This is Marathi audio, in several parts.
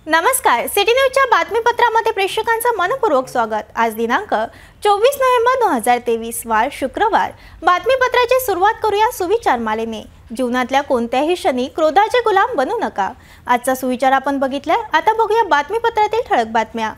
नमस्कार, सिटी न्यूजच्या बातमीपत्रामध्ये प्रेक्षकांचं मनपूर्वक स्वागत। आज दिनांक 24 नोव्हेंबर 2023 वार शुक्रवार। बातमीपत्राची सुरुवात करूया सुविचार मालेने। जीवनातल्या कोणत्याही क्षणी क्रोधाचे गुलाम बनू नका। आजचा सुविचार आपण बघितलाय, आता बघूया बातमीपत्रातील ठळक बातम्या।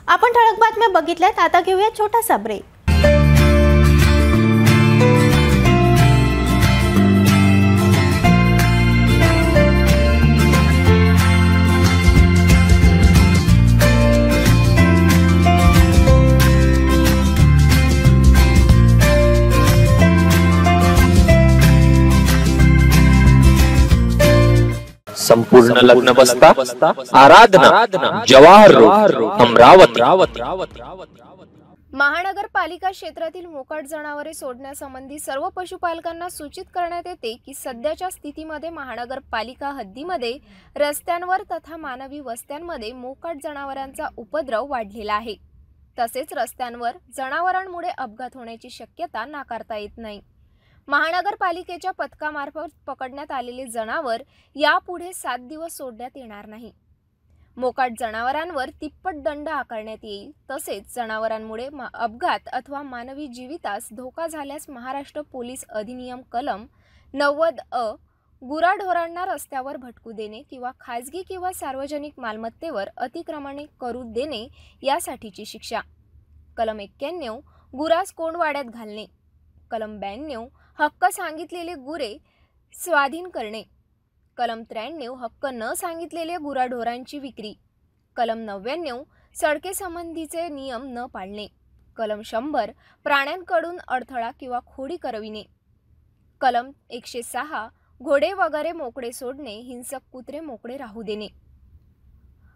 आपण ठळक बातम्या बघितल्यात, आता घेऊया छोटासा ब्रेक। संपूर्ण लग्न बसता आराधना जवाहर रोड अमरावती। महानगरपालिका क्षेत्रातील मोकाट जनावरे सोडण्यासंबंधी सर्व पशुपालकांना सूचित करण्यात येते की सध्याच्या स्थितीमध्ये महानगरपालिका हद्दीमध्ये रस्त्यांवर तथा मानवी वस्त्यांमध्ये मोकाट जनावरांचा उपद्रव वाढलेला आहे। तसेच रस्त्यांवर जनावरांमुळे अपघात होण्याची शक्यता नाकारता येत नाही। महानगरपालिकेच्या पथकामार्फत पकडण्यात आलेले जनावर यापुढे 7 दिवस सोडण्यात येणार नाही। मोकाट जनावरांवर तिप्पट दंड आकारण्यात येईल। तसेच जनावरांमुळे अपघात अथवा मानवी जीवितास धोका झाल्यास महाराष्ट्र पोलीस अधिनियम कलम 90 गुराढोरांना रस्त्यावर भटकू देणे किंवा खाजगी किंवा सार्वजनिक मालमत्तेवर अतिक्रमणे करू देणे यासाठीची शिक्षा। कलम 91 गुरास कोंडवाड्यात घालणे। कलम 92 हक्क सांगितलेले गुरे स्वाधीन करणे। कलम 93 हक्क न सांगितलेले गुराढोरांची विक्री। कलम 99 सडके संबंधीचे नियम न पाळणे। कलम 100 प्राण्यांकडून अडथळा किंवा खोडी करविणे। कलम 106 घोडे वगैरे मोकळे सोडणे, हिंसक कुत्रे मोकळे राहू देणे।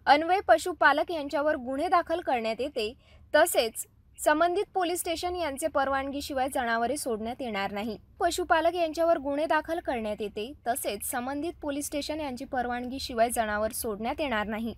अन्वय पशुपालक यांच्यावर गुन्हे दाखल करण्यात येते। तसेच संबंधित पोलीस स्टेशन यांचे परवानगीशिवाय जनावरे सोडण्यात येणार नाही। पशुपालक यांच्यावर गुन्हे दाखल करण्यात येते। तसेच संबंधित पोलीस स्टेशन यांची परवानगीशिवाय जनावर सोडण्यात येणार नाही।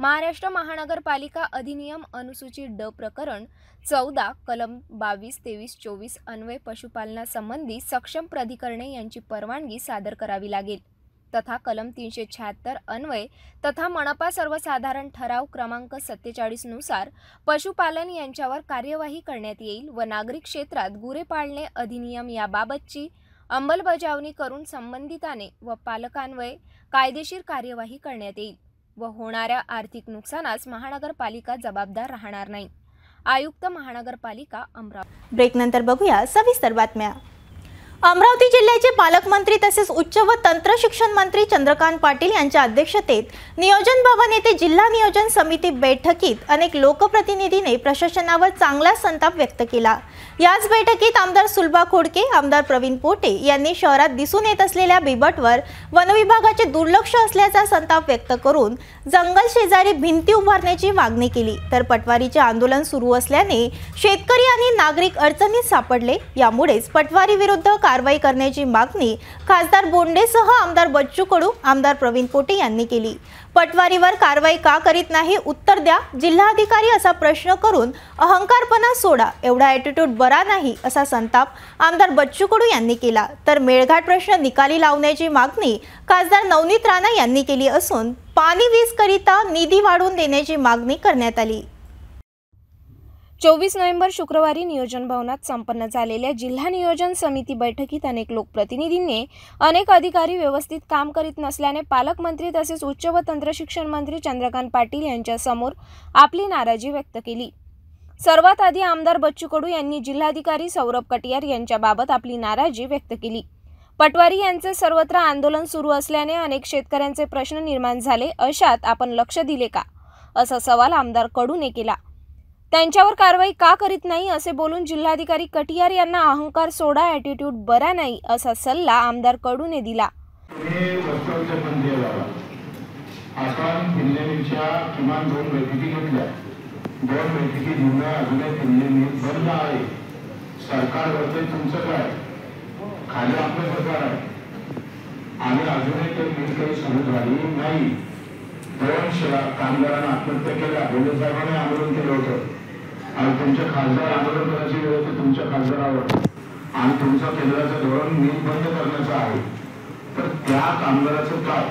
महाराष्ट्र महानगरपालिका अधिनियम अनुसूची ड प्रकरण 14 कलम 22, 23, 24 अन्वय पशुपालनासंबंधी सक्षम प्राधिकरणे यांची परवानगी सादर करावी लागेल। तथा कलम 376 अन्वय तथा मनपा सर्वसाधारण ठराव क्रमांक 47 नुसार पशुपालन यांच्यावर कार्यवाही करण्यात येईल व नागरिक क्षेत्रात गुरे पाळणे अधिनियम याबाबतची अंमलबजावणी करून संबंधिताने व पालकांवर कायदेशीर कार्यवाही करण्यात येईल व होणाऱ्या आर्थिक नुकसानास महानगरपालिका जबाबदार राहणार नाही। आयुक्त महानगरपालिका अमरावती। ब्रेक नंतर बघूया सविस्तर बातम्या। अमरावती जिल्ह्याचे पालकमंत्री तसेच उच्च व तंत्र शिक्षण मंत्री चंद्रकांत पाटील यांच्या अध्यक्षतेत नियोजन भवन येथे जिल्हा नियोजन समिती बैठकीत अनेक लोकप्रतिनिधींनी प्रशासनावर चांगला संताप व्यक्त केला। याच बैठकीत आमदार सुलभा खोडके, आमदार प्रवीण पोटे यांनी शहरात दिसून येत असलेल्या बिबटवर वनविभागाचे दुर्लक्ष असल्याचा संताप व्यक्त करून जंगल शेजारी भिंती उभारण्याची मागणी केली। तर पटवारीचे आंदोलन सुरू असल्याने शेतकरी आणि नागरिक अडचणीत सापडले। यामुळेच पटवारी विरुद्ध कारवाई करण्याची मागणी खासदार बोंडेसह आमदार बच्चू कडू, आमदार प्रवीण पोटे यांनी केली। पटवारीवर कारवाई का करीत नाही, उत्तर द्या। जिल्हाधिकारी असा प्रश्न करून अहंकारपणा सोडा, एवढा ॲटिट्यूड बरा नाही असा संताप आमदार बच्चू कडू यांनी केला। तर मेळघाट प्रश्न निकाली लावण्याची मागणी खासदार नवनीत राणा यांनी केली असून पाणी वीज करिता निधी वाढवून देण्याची मागणी करण्यात आली। 24 नोव्हेंबर शुक्रवारी नियोजन भवनात संपन्न झालेल्या जिल्हा नियोजन समिती बैठकीत अनेक लोकप्रतिनिधींनी अनेक अधिकारी व्यवस्थित काम करीत नसल्याने पालकमंत्री तसेच उच्च व तंत्र शिक्षण मंत्री चंद्रकांत पाटील यांच्या समोर आपली नाराजी व्यक्त केली। सर्वात आधी आमदार बच्चू कडू यांनी जिल्हाधिकारी सौरभ कटियार यांच्याबाबत आपली नाराजी व्यक्त केली। पटवारी यांचे सर्वत्र आंदोलन सुरू असल्याने अनेक शेतकऱ्यांचे प्रश्न निर्माण झाले, अशात आपण लक्ष दिले का, असा सवाल आमदार कडूने केला। त्यांच्यावर कारवाई का करीत नाही असे बोलून जिल्हाधिकारी कटियार यांना अहंकार सोडा, ॲटिट्यूड बरा नाही असा सल्ला आमदार कडूने दिला. आपण किल्ल्यांच्या किमान 2 बैठकी घेतल्या. 2 बैठकी घेणं अजूनही किल्ले बंद आहे. सरकारवरती तुमचं काय, खाली आपलं सरकार आहे आणि अजूनही ते मिल काही सुरू झाली नाही. 2 कामगारांना आत्महत्या केल्या. बोले साहेबांनी आंदोलन केलं होतं आणि तुमचे खासदार आंदोलन करायची वेळ होती तुमच्या खासदारावर आणि तुमचं केंद्राचं धोरण मिल बंद करण्याचं आहे. तर त्या कामगाराचं काय,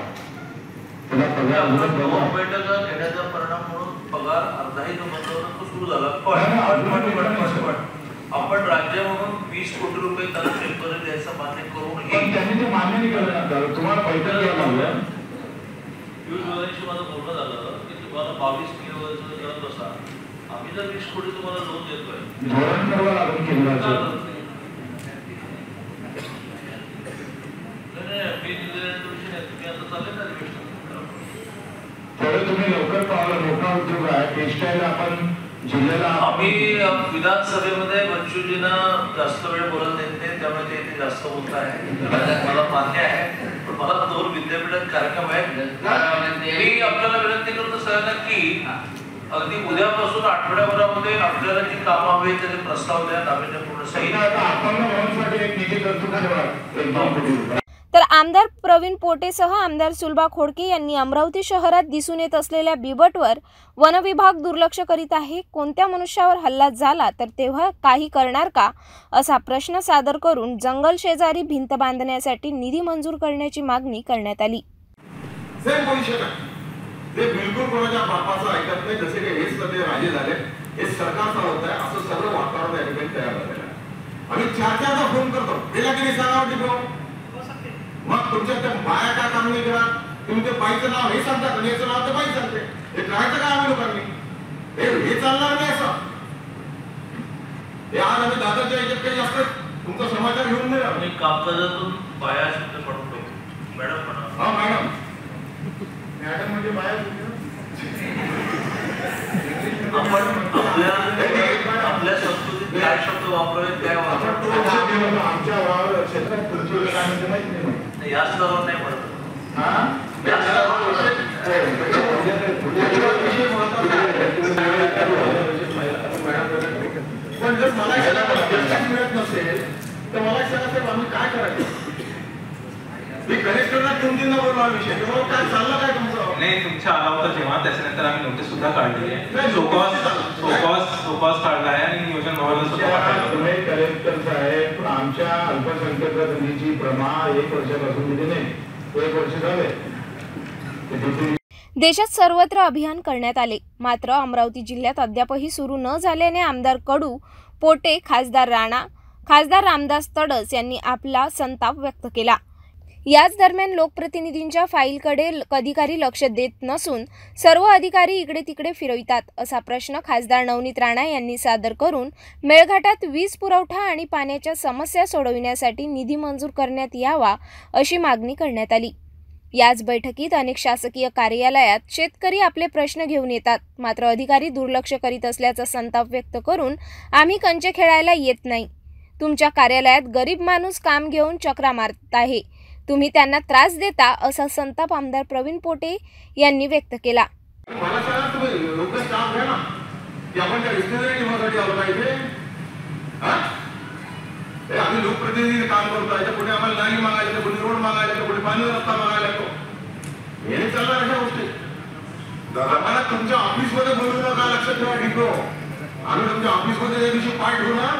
त्याला पगार घेण्याचा परिणाम म्हणून पगार अर्धाही जो बंद होता तो सुरू झाला. पण आपण राज्य म्हणून 20 कोटी रुपये त्याला टेम्पररी द्यायचं मान्य करून त्यांनी ते मान्य नाही केलं. तुम्हाला पैसा द्यायला लागलं. पियुष गोयलशी माझं बोलणं झालं की तुम्हाला 22 किलो करत बसा, आम्ही जर 20 कोटी तुम्हाला लोन देतोय, धोरण ठरवा लागून केंद्राचं. तुम्ही लवकर पावलं. मोठा उद्योग आहे. टेक्सटाईल आपण जिल्ह्याला आम्ही विधानसभेमध्ये बच्चूजींना जास्त वेळ बोलत नाही, त्यामुळे ते जास्त बोलत आहे. मला मान्य आहे, पण मला 2 विद्यापीठात कार्यक्रम आहेत. मी आपल्याला विनंती करतो सगळ्यांना की अगदी उद्यापासून आठवड्याभरामध्ये आपल्याला जी कामं हवी त्याचे प्रस्ताव द्या. आम्ही ते पूर्ण सही एक निधी तरतूद ठेवा. तर आमदार प्रवीण पोटेसह आमदार सुलभा खोडके यांनी अमरावती शहरात दिसून येत असलेल्या बिबटवर वन विभाग दुर्लक्ष करीत आहे. कोणत्या मनुष्यावर हल्ला झाला तर तेव्हा काही करणार का असा प्रश्न सादर करून जंगल शेजारी भिंत बांधण्यासाठी निधी मंजूर करण्याची मागणी करण्यात आली. ते बिलकुल कोणाच्या बापाचं ऐकत नाही. जसे की हेच सध्या राजे झाले, हे सरकारचा होत आहे असं सगळं वातावरण या ठिकाणी तयार झालेलं आहे. आम्ही 4-4दा फोन करतो. गेल्या की नाही सांगा. मग तुमच्या त्या बाया काय काम नाही करा. तुम्ही ते बाईचं नाव हे सांगतात आणि याचं नाव ते बाई सांगते. हे करायचं काय आम्ही लोकांनी? हे चालणार नाही असं. हे आज आम्ही दादाच्या याच्यात काही जास्त तुमचा समाचार घेऊन नाही आम्ही कामकाजातून बाया शब्द पडतो. मॅडम म्हणा. हा मॅडम. मॅडम म्हणजे बाया आपल्या संस्कृतीत काय शब्द वापरावे काय वापरावे आमच्या क्षेत्रात तुमची माहिती नाही. या स्तरावर नाही म्हणत. पण जर मला मिळत नसेल तर मला सांगा आम्ही काय करायचं. मी कलेक्टरला 3-3दा बोलला विषय. तुम्हाला काय चाललं काय तुमचं? नाही, तुमच्या आला होता जेव्हा त्याच्यानंतर आम्ही नोटीस सुद्धा काढली आहे. सोकॉस काढला आहे आणि नियोजन भवनाला सुद्धा पाठवलं. तुम्ही कलेक्टर साहेब आमच्या अल्पसंख्याक निधीची प्रमाण 1 वर्षापासून दिली नाही. 1 वर्ष झाले. देशात सर्वत्र अभियान करण्यात आले, मात्र अमरावती जिल्ह्यात अद्यापही सुरू न झाल्याने आमदार कडू, पोटे, खासदार राणा, खासदार रामदास तडस यांनी आपला संताप व्यक्त केला. याच दरम्यान लोकप्रतिनिधींच्या फाईलकडे अधिकारी लक्ष देत नसून सर्व अधिकारी इकडे तिकडे फिरवितात असा प्रश्न खासदार नवनीत राणा यांनी सादर करून मेळघाटात वीज पुरवठा आणि पाण्याच्या समस्या सोडविण्यासाठी निधी मंजूर करण्यात यावा अशी मागणी करण्यात आली. याच बैठकीत अनेक शासकीय कार्यालयात शेतकरी आपले प्रश्न घेऊन येतात, मात्र अधिकारी दुर्लक्ष करीत असल्याचा संताप व्यक्त करून आम्ही कंचे खेळायला येत नाही. तुमच्या कार्यालयात गरीब माणूस काम घेऊन चक्रा मारत आहे, तुम्ही त्यांना त्रास देता असा संताप आमदार प्रवीण पोटे यांनी व्यक्त केला. आम्ही लोकप्रतिनिधी काम करतो. पुढे आम्हाला नाली मागायला, पुढे रोड मागायला, पुढे पाणी रस्ता मागायला लागतो. हे चालणार अशा गोष्टी. आम्हाला तुमच्या ऑफिसमध्ये बोलू नका, लक्षात ठेवा. ठिको आम्ही तुमच्या ऑफिसमध्ये ज्या दिवशी पाठ होणार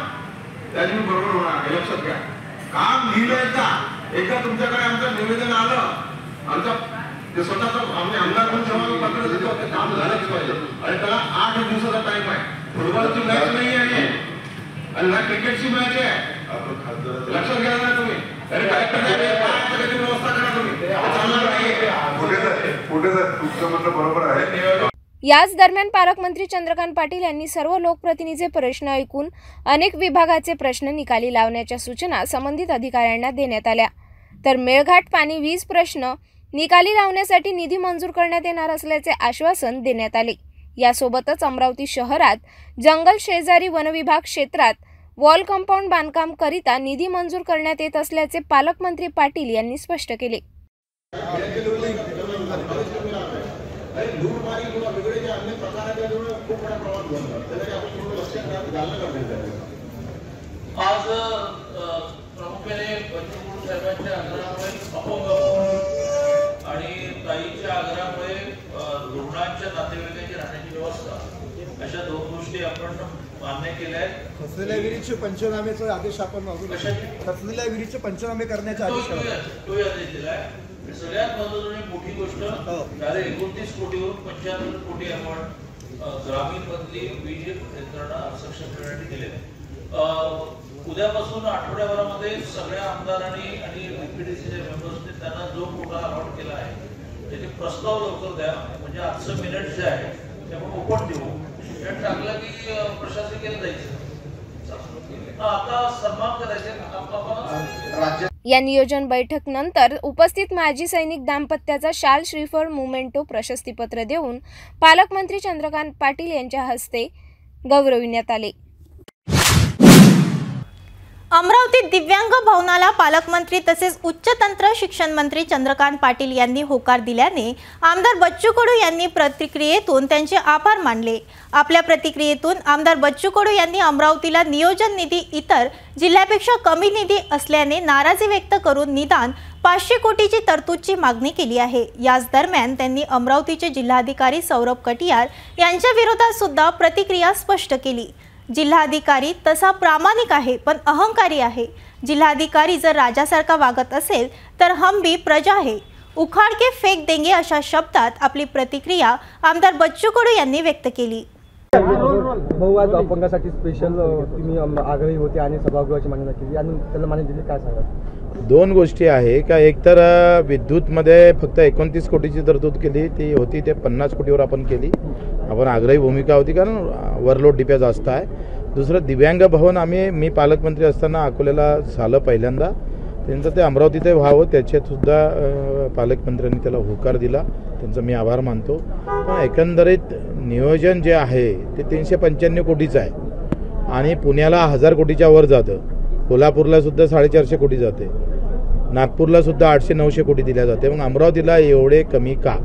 त्या दिवशी बरोबर होणार हे लक्षात घ्या. काम लिहिलं एकदा तुमच्याकडे आमचं निवेदन आलं, आमचा स्वतःचा आम्ही आमदार म्हणून जेव्हा पत्र देतो ते काम झालंच पाहिजे आणि त्याला 8 दिवसाचा टाइम आहे. फुटबॉलची मॅच नाही आहे आणि ना क्रिकेटची मॅच आहे. लक्षात घ्या ना तुम्ही. व्यवस्था करा तुम्ही. तुमचं म्हणणं बरोबर आहे. याच दरम्यान पालकमंत्री चंद्रकांत पाटील यांनी सर्व लोकप्रतिनिधीचे प्रश्न ऐकून अनेक विभागाचे प्रश्न निकाली लावण्याच्या सूचना संबंधित अधिकाऱ्यांना देण्यात आल्या. तर मेळघाट पाणी वीज प्रश्न निकाली लावण्यासाठी निधी मंजूर करण्यात येणार असल्याचे आश्वासन देण्यात आले. यासोबतच अमरावती शहरात जंगल शेजारी वनविभाग क्षेत्रात वॉल कंपाऊंड बांधकाम करिता निधी मंजूर करण्यात येत असल्याचे पालकमंत्री पाटील यांनी स्पष्ट केले. आज प्रामुख्याने बच्चू साहेबांच्या आग्रहामुळे अपंग आणि ताईच्या आग्रहामुळे रुग्णांच्या नातेवाईकांची राहण्याची व्यवस्था अशा 2 गोष्टी आपण मान्य केल्या आहेत. खचलेल्या विहिरीचे पंचनामेचा आदेश आपण खचलेल्या विहिरीचे पंचनामे करण्याचा आदेश दिला आहे. सगळ्यात मोठी गोष्ट 29 कोटीवरून 95 कोटी आपण ग्रामीण मधली वीज यंत्रणा सक्षम करण्यासाठी दिले. उद्यापासून आठवड्याभरामध्ये सगळ्या आमदारांनी आणि डीपीडीसीचे मेंबर्सने त्यांना जो कोटा अलॉट केला आहे त्याचे प्रस्ताव लवकर द्या. म्हणजे आजचं मिनिट जे आहे ते आपण ओपन देऊ. त्यात टाकलं की प्रशासकीय जायचं. आता सन्मान करायचे. या नियोजन बैठक नंतर उपस्थित माजी सैनिक दाम्पत्याचा शाल श्रीफळ मुमेंटो प्रशस्तीपत्र देऊन पालकमंत्री चंद्रकांत पाटील यांच्या हस्ते गौरविण्यात आले. अमरावतीत दिव्यांग भवनाला पालकमंत्री तसेच उच्च तंत्र शिक्षण मंत्री चंद्रकांत पाटील यांनी होकार दिल्याने आमदार बच्चू कडू यांनी प्रतिक्रियेतून त्यांचे आभार मानले. आपल्या प्रतिक्रियेतून आमदार बच्चू कडू यांनी अमरावतीला नियोजन निधी इतर जिल्ह्यापेक्षा कमी निधी असल्याने नाराजी व्यक्त करून निदान 500 कोटीची तरतूदची मागणी केली आहे. याच दरम्यान त्यांनी अमरावतीचे जिल्हाधिकारी सौरभ कटियार यांच्या विरोधात सुद्धा प्रतिक्रिया स्पष्ट केली. जिल्हाधिकारी तसा प्रामाणिक आहे पण अहंकारी आहे. जिल्हाधिकारी जर राजासारखा वागत असेल तर हम भी प्रजा है, उखाड़ के फेक देंगे अशा शब्दात आपली प्रतिक्रिया आमदार बच्चू कडू यांनी व्यक्त केली. भाऊ आज अपंगासाठी स्पेशल तुम्ही आग्रही होते आणि सभागृहाची मागणी केली आणि त्याला मान्य दिली, काय सांगा? 2 गोष्टी आहे का. एकतर विद्युतमध्ये फक्त 29 कोटीची तरतूद केली, ती होती ते 50 कोटीवर आपण केली. आपण आग्रही भूमिका होती कारण ओव्हरलोड डिप्या जास्त आहे. दुसरं दिव्यांग भवन मी पालकमंत्री असताना अकोल्याला झालं पहिल्यांदा. त्यांचं ते अमरावतीत व्हावं त्याच्यातसुद्धा पालकमंत्र्यांनी त्याला होकार दिला. त्यांचा मी आभार मानतो. पण एकंदरीत नियोजन जे आहे ते 395 कोटीचं आहे आणि पुण्याला 1000 कोटीच्या वर जातं. कोल्हापूरला सुद्धा 450 कोटी जाते. नागपूरला सुद्धा 800-900 कोटी दिल्या जाते. मग अमरावतीला एवढे कमी का?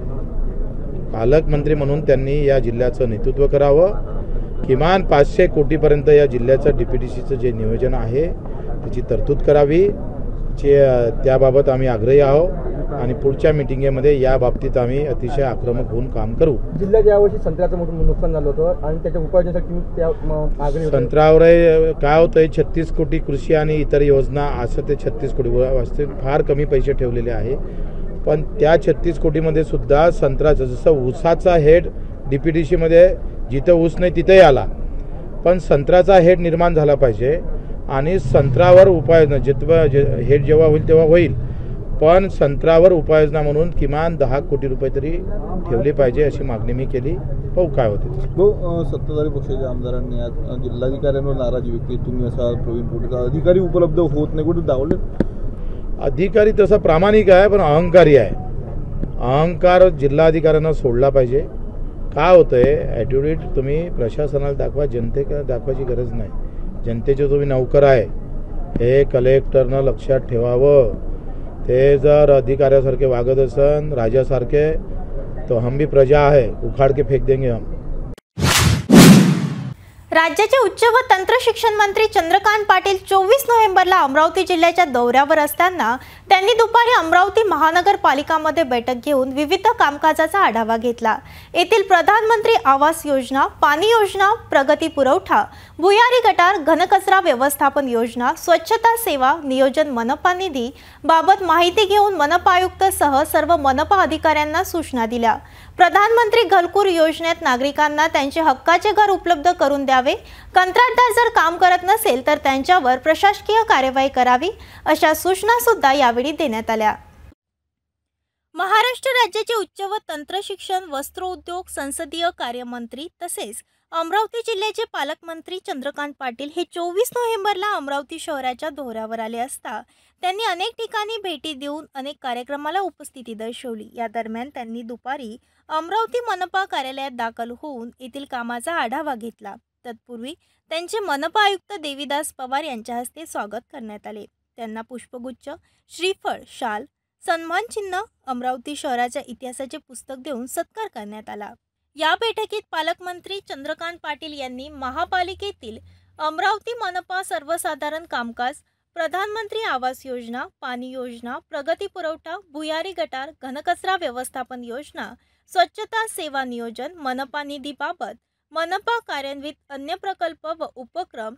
पालकमंत्री म्हणून त्यांनी या जिल्ह्याचं नेतृत्व करावं. किमान 500 कोटीपर्यंत या जिल्ह्याचं डीपीडीसीचं जे नियोजन आहे त्याची तरतूद करावी. त्याबाबत आम्ही आग्रही आहोत आणि पुढच्या मीटिंगमध्ये या बाबतीत आम्ही अतिशय आक्रमक होऊन काम करू. जिल्ह्यात यावर्षी संत्र्याचं मोठं नुकसान झालं होतं आणि त्याच्या उपाययोजनेसाठी त्या आग्रही संत्र्यावर काय होतंय 36 कोटी कृषी आणि इतर योजना असं ते 36 कोटी वाजते फार कमी पैसे ठेवलेले आहे. पण त्या 36 कोटीमध्ये सुद्धा संत्र्याचं जसं ऊसाचा हेड डीपीडीसीमध्ये जिथं ऊस नाही तिथेही आला, पण संत्र्याचा हेड निर्माण झाला पाहिजे आणि संत्र्यावर उपाययोजना हेड जेव्हा होईल तेव्हा होईल, पण संत्र्यावर उपाययोजना म्हणून किमान 10 कोटी रुपये तरी ठेवले पाहिजे अशी मागणी मी केली. पाहू काय होते. सत्ताधारी पक्षाच्या आमदारांनी आज जिल्हाधिकाऱ्यांवर नाराजी व्यक्त केली. तुम्ही असा प्रवीण पोटेचा अधिकारी उपलब्ध होत नाही कुठे दावले? अधिकारी तसा प्रामाणिक आहे पण अहंकारी आहे. अहंकार जिल्हाधिकाऱ्यांना सोडला पाहिजे. काय होतंय ॲटिट्यूड तुम्ही प्रशासनाला दाखवा, जनतेला दाखवायची गरज नाही. जनतेचे तुम्ही नौकर आहे हे कलेक्टरनं लक्षात ठेवावं. ते जर अधिकाऱ्यासारखे वागत असन राजासारखे तो हम भी प्रजा है, उखाड़ के फेक देंगे हम. राज्याचे उच्च व तंत्र शिक्षण मंत्री चंद्रकांत पाटील 24 नोव्हेंबरला अमरावती जिल्ह्याच्या दौऱ्यावर असताना त्यांनी दुपारी अमरावती महानगरपालिकामध्ये बैठक घेऊन विविध कामकाजाचा आढावा घेतला. येथील प्रधानमंत्री आवास योजना, पाणी योजना, प्रगती पुरवठा, भुयारी गटार, घनकचरा व्यवस्थापन योजना, स्वच्छता सेवा, नियोजन मनपा निधी बाबत माहिती घेऊन मनपा आयुक्त सह सर्व मनपा अधिकाऱ्यांना सूचना दिल्या. प्रधानमंत्री घरकुल योजनेत नागरिकांना त्यांचे हक्काचे घर उपलब्ध करून द्यावे. कंत्राटदार जर काम करत नसेल तर त्यांच्यावर प्रशासकीय कार्यवाही करावी अशा सूचना सुद्धा यावेळी देण्यात आल्या. महाराष्ट्र राज्याचे उच्च व तंत्र शिक्षण, वस्त्रोद्योग, संसदीय कार्यमंत्री तसेच अमरावती जिल्ह्याचे पालकमंत्री चंद्रकांत पाटील हे 24 नोव्हेंबरला अमरावती शहराच्या दौऱ्यावर आले असता त्यांनी अनेक ठिकाणी भेटी देऊन अनेक कार्यक्रमाला उपस्थिती दर्शवली। या दरम्यान त्यांनी दुपारी अमरावती मनपा कार्यालयात दाखल होऊन येथील कामाचा आढावा घेतला। तत्पूर्वी त्यांचे मनपा आयुक्त देवीदास पवार यांच्या हस्ते स्वागत करण्यात आले। त्यांना पुष्पगुच्छ, श्रीफळ, शाल, सन्मान चिन्ह, अमरावती शहराच्या इतिहासाचे पुस्तक देऊन सत्कार करण्यात आला। या बैठकीत पालकमंत्री चंद्रकांत पाटील यांनी महापालिकेतील अमरावती मनपा सर्वसाधारण कामकाज, प्रधानमंत्री आवास योजना, पाणी योजना, प्रगती पुरवठा, भुयारी गटार, घनकचरा व्यवस्थापन योजना, स्वच्छता सेवा नियोजन, मनपा निधीबाबत, मनपा कार्यान्वित अन्य प्रकल्प व उपक्रम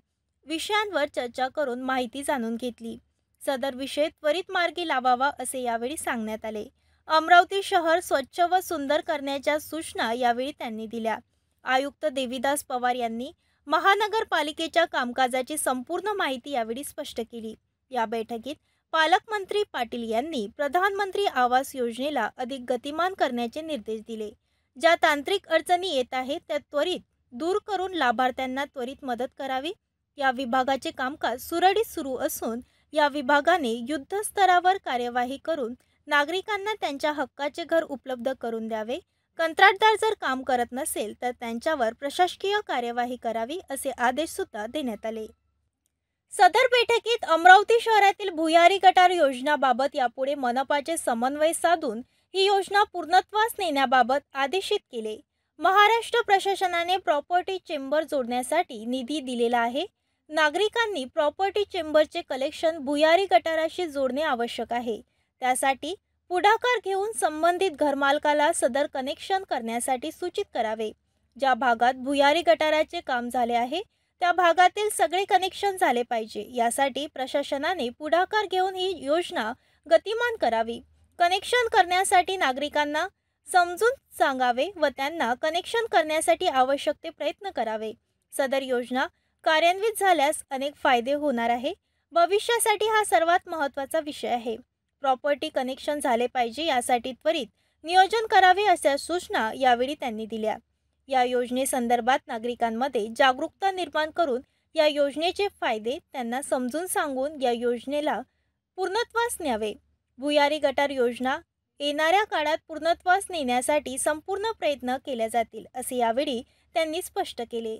विषयांवर चर्चा करून माहिती जाणून घेतली। सदर विषय त्वरित मार्गी लावावा असे यावेळी सांगण्यात आले। अमरावती शहर स्वच्छ व सुंदर करण्याच्या सूचना यावेळी त्यांनी दिल्या। आयुक्त देवीदास पवार यांनी महानगरपालिकेच्या कामकाजाची संपूर्ण माहिती यावेळी स्पष्ट केली। या बैठकीत पालकमंत्री पाटील यांनी प्रधानमंत्री आवास योजनेला अधिक गतिमान करण्याचे निर्देश दिले। ज्या तांत्रिक अडचणी येत आहेत त्या त्वरित दूर करून लाभार्थ्यांना त्वरित मदत करावी। या विभागाचे कामकाज सुरळीत सुरू असून या विभागाने युद्धस्तरावर कार्यवाही करून नागरिकांना त्यांच्या हक्काचे घर उपलब्ध करून द्यावे। कंत्राटदार जर काम करत नसेल तर त्यांच्यावर प्रशासकीय कार्यवाही करावी असे आदेश सुद्धा देण्यात आले। सदर बैठकीत अमरावती शहरातील भुयारी गटार योजनाबाबत यापुढे मनपाचे समन्वय साधून ही योजना पूर्णत्वास नेण्याबाबत आदेशित केले। महाराष्ट्र प्रशासनाने प्रॉपर्टी चेंबर जोडण्यासाठी निधी दिलेला आहे। नागरिकांनी प्रॉपर्टी चेंबरचे कलेक्शन भुयारी गटाराशी जोडणे आवश्यक आहे। त्यासाठी पुढाकार घेऊन संबंधित घरमालकाला सदर कनेक्शन करण्यासाठी सूचित करावे। ज्या भागात भुयारी गटाराचे काम झाले आहे त्या भागातील सगळे कनेक्शन झाले पाहिजे। यासाठी प्रशासनाने पुढाकार घेऊन ही योजना गतिमान करावी। कनेक्शन करण्यासाठी नागरिकांना समजून सांगावे व त्यांना कनेक्शन करण्यासाठी आवश्यक ते प्रयत्न करावे। सदर योजना कार्यान्वित झाल्यास अनेक फायदे होणार आहे। भविष्यासाठी हा सर्वात महत्त्वाचा विषय आहे। प्रॉपर्टी कनेक्शन झाले पाहिजे यासाठी त्वरित नियोजन करावे अशा सूचना यावेळी त्यांनी दिल्या। या योजनेसंदर्भात नागरिकांमध्ये जागरूकता निर्माण करून या योजनेचे फायदे त्यांना समजून सांगून या योजनेला पूर्णत्वास न्यावे। भुयारी गटार योजना येणाऱ्या काळात पूर्णत्वास नेण्यासाठी संपूर्ण प्रयत्न केले जातील असे यावेळी त्यांनी स्पष्ट केले।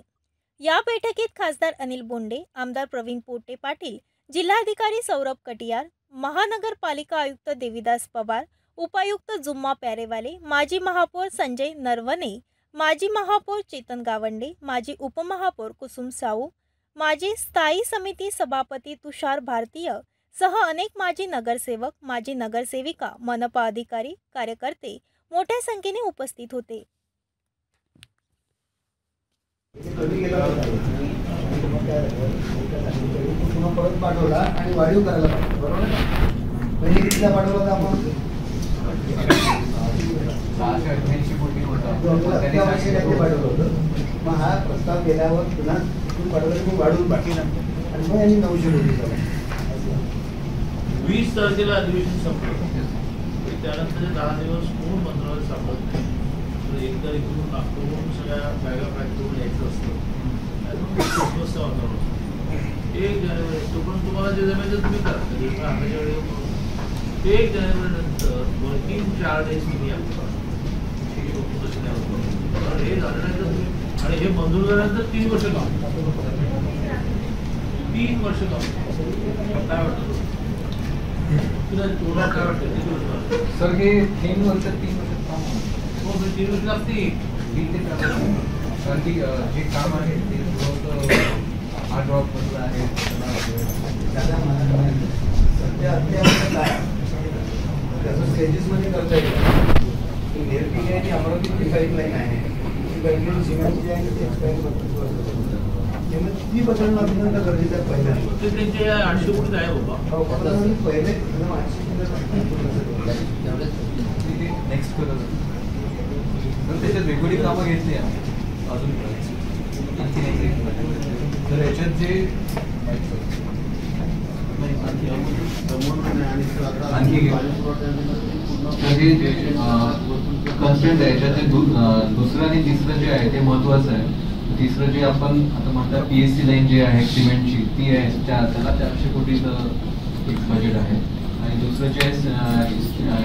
या बैठकीत खासदार अनिल बोंडे, आमदार प्रवीण पोटे पाटील, जिल्हाधिकारी सौरभ कटियार, महानगरपालिका आयुक्त देवीदास पवार, उपायुक्त जुम्मा प्यारेवाले, माजी महापौर संजय नरवणे, माजी महापौर चेतन गावंडे, माजी उपमहापौर कुसुम साऊ, माजी स्थायी समिती सभापती तुषार भारतीय सह अनेक माजी नगरसेवक, माजी नगरसेविका, मनपा अधिकारी, कार्यकर्ते मोठ्या संख्येने उपस्थित होते। परत पाठवला आणि वाढीव करायला पाहिजे, बरोबर ना? म्हणजे कितीला पाठवला होता आपण? 688 कोटी पाठवलं होतं। मग हा प्रस्ताव केल्यावर पुन्हा पाठवलं की वाढवून पाठवलं आणि मग यांनी 900 कोटी केला। 20 तारखेला अधिवेशन संपलं, त्यानंतर 10 दिवस कोण मंत्रालय सापडत नाही। तर एकदा इकडून नागपूरहून सगळ्या बॅगा पॅक करून यायचं असतं। एक तोपर्यंत तुम्हाला जे जमेल तुम्ही करा। 1 जानेवारीनंतर वर्किंग 4 डेज तुम्ही हे झालं नाही तर तुम्ही आणि हे मंजूर झाल्यानंतर 3 वर्ष काम 3 वर्ष काम काय वाटतं तुला? तुला काय वाटतं सर? हे 3 वर्ष काम हो 3 वर्ष लागतील। कारण की जे काम आहे ते ड्रॉप बदला आहे सध्या अत्यावश्यक आहे त्याचं स्टेजेसमध्ये करता येईल। नेरपी आहे ती अमरावतीची पाईपलाईन आहे, ती पाईपलाईन सिमेंटची आहे ती त्यामुळे ती बदलणं अभिनंदन गरजेचं आहे। पहिल्यांदा ते त्यांचे 800 कोटी आहे बाबा पहिले एकदम 800 नेक्स्ट करत त्याच्यात वेगवेगळी कामं घेतली अजून तर याच्यात जे कन्सेंट आहे याच्यात दुसरं आणि तिसरं जे आहे ते महत्वाचं आहे। तिसरं जे आपण आता म्हणतात PSC लाईन जी आहे सिमेंटची ती आहे त्याला 400 कोटीचं एक बजेट आहे आणि दुसरं जे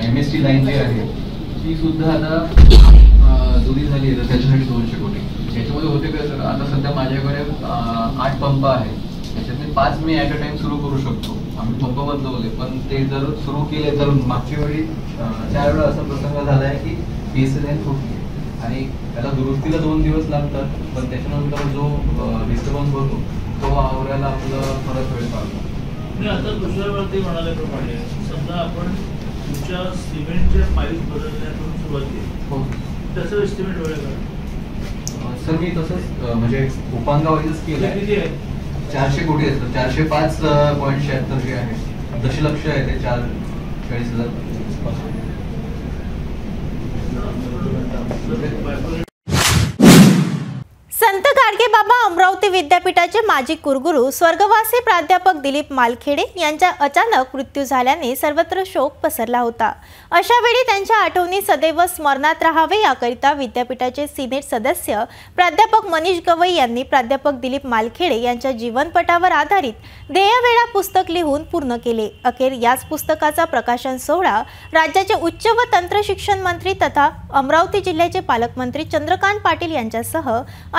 MST लाईन जी आहे ती सुद्धा आता जुनी झाली आहे तर त्याच्यासाठी 200 कोटी. याच्यामध्ये होते काय सर, आता सध्या माझ्याकडे 8 पंप आहेत, त्याच्यातले 5 मी ॲट अ टाइम सुरू करू शकतो. आम्ही पंप बदलवले पण ते जर सुरू केले तर मागच्या वेळी 4 वेळा असा प्रसंग झाला आहे की PSC लाईन फुटली आणि त्याला दुरुस्तीला 2 दिवस लागतात, पण त्याच्यानंतर जो डिस्टर्बन्स होतो तो आवरायला आपलं थोडा वेळ लागतो. मी आता दुसऱ्यावरती म्हणाल्याप्रमाणे समजा आपण तुमच्या सिमेंटच्या पाईप बदलण्यातून सुरुवात केली, हो त्याचं एस्टिमेट वेळ काय सर? मी तसंच म्हणजे उपांगावाईजच केलं आहे. 400 कोटी असतं, 405.76 जे आहे दशलक्ष आहे ते 40,000. संत गाडगेबाबा अमरावती विद्यापीठाचे माजी कुलगुरू स्वर्गवासी प्राध्यापक दिलीप मालखेडे यांचा अचानक मृत्यू झाल्याने सर्वत्र शोक पसरला होता. अशा वेळी त्यांच्या आठवणी सदैव स्मरणात राहावे याकरिता विद्यापीठाचे सिनेट सदस्य प्राध्यापक मनीष गवई यांनी प्राध्यापक दिलीप मालखेडे यांच्या जीवनपटावर आधारित ध्येयवेळा पुस्तक लिहून पूर्ण केले. अखेर याच पुस्तकाचा प्रकाशन सोहळा राज्याचे उच्च व तंत्र शिक्षण मंत्री तथा अमरावती जिल्ह्याचे पालकमंत्री चंद्रकांत पाटील यांच्यासह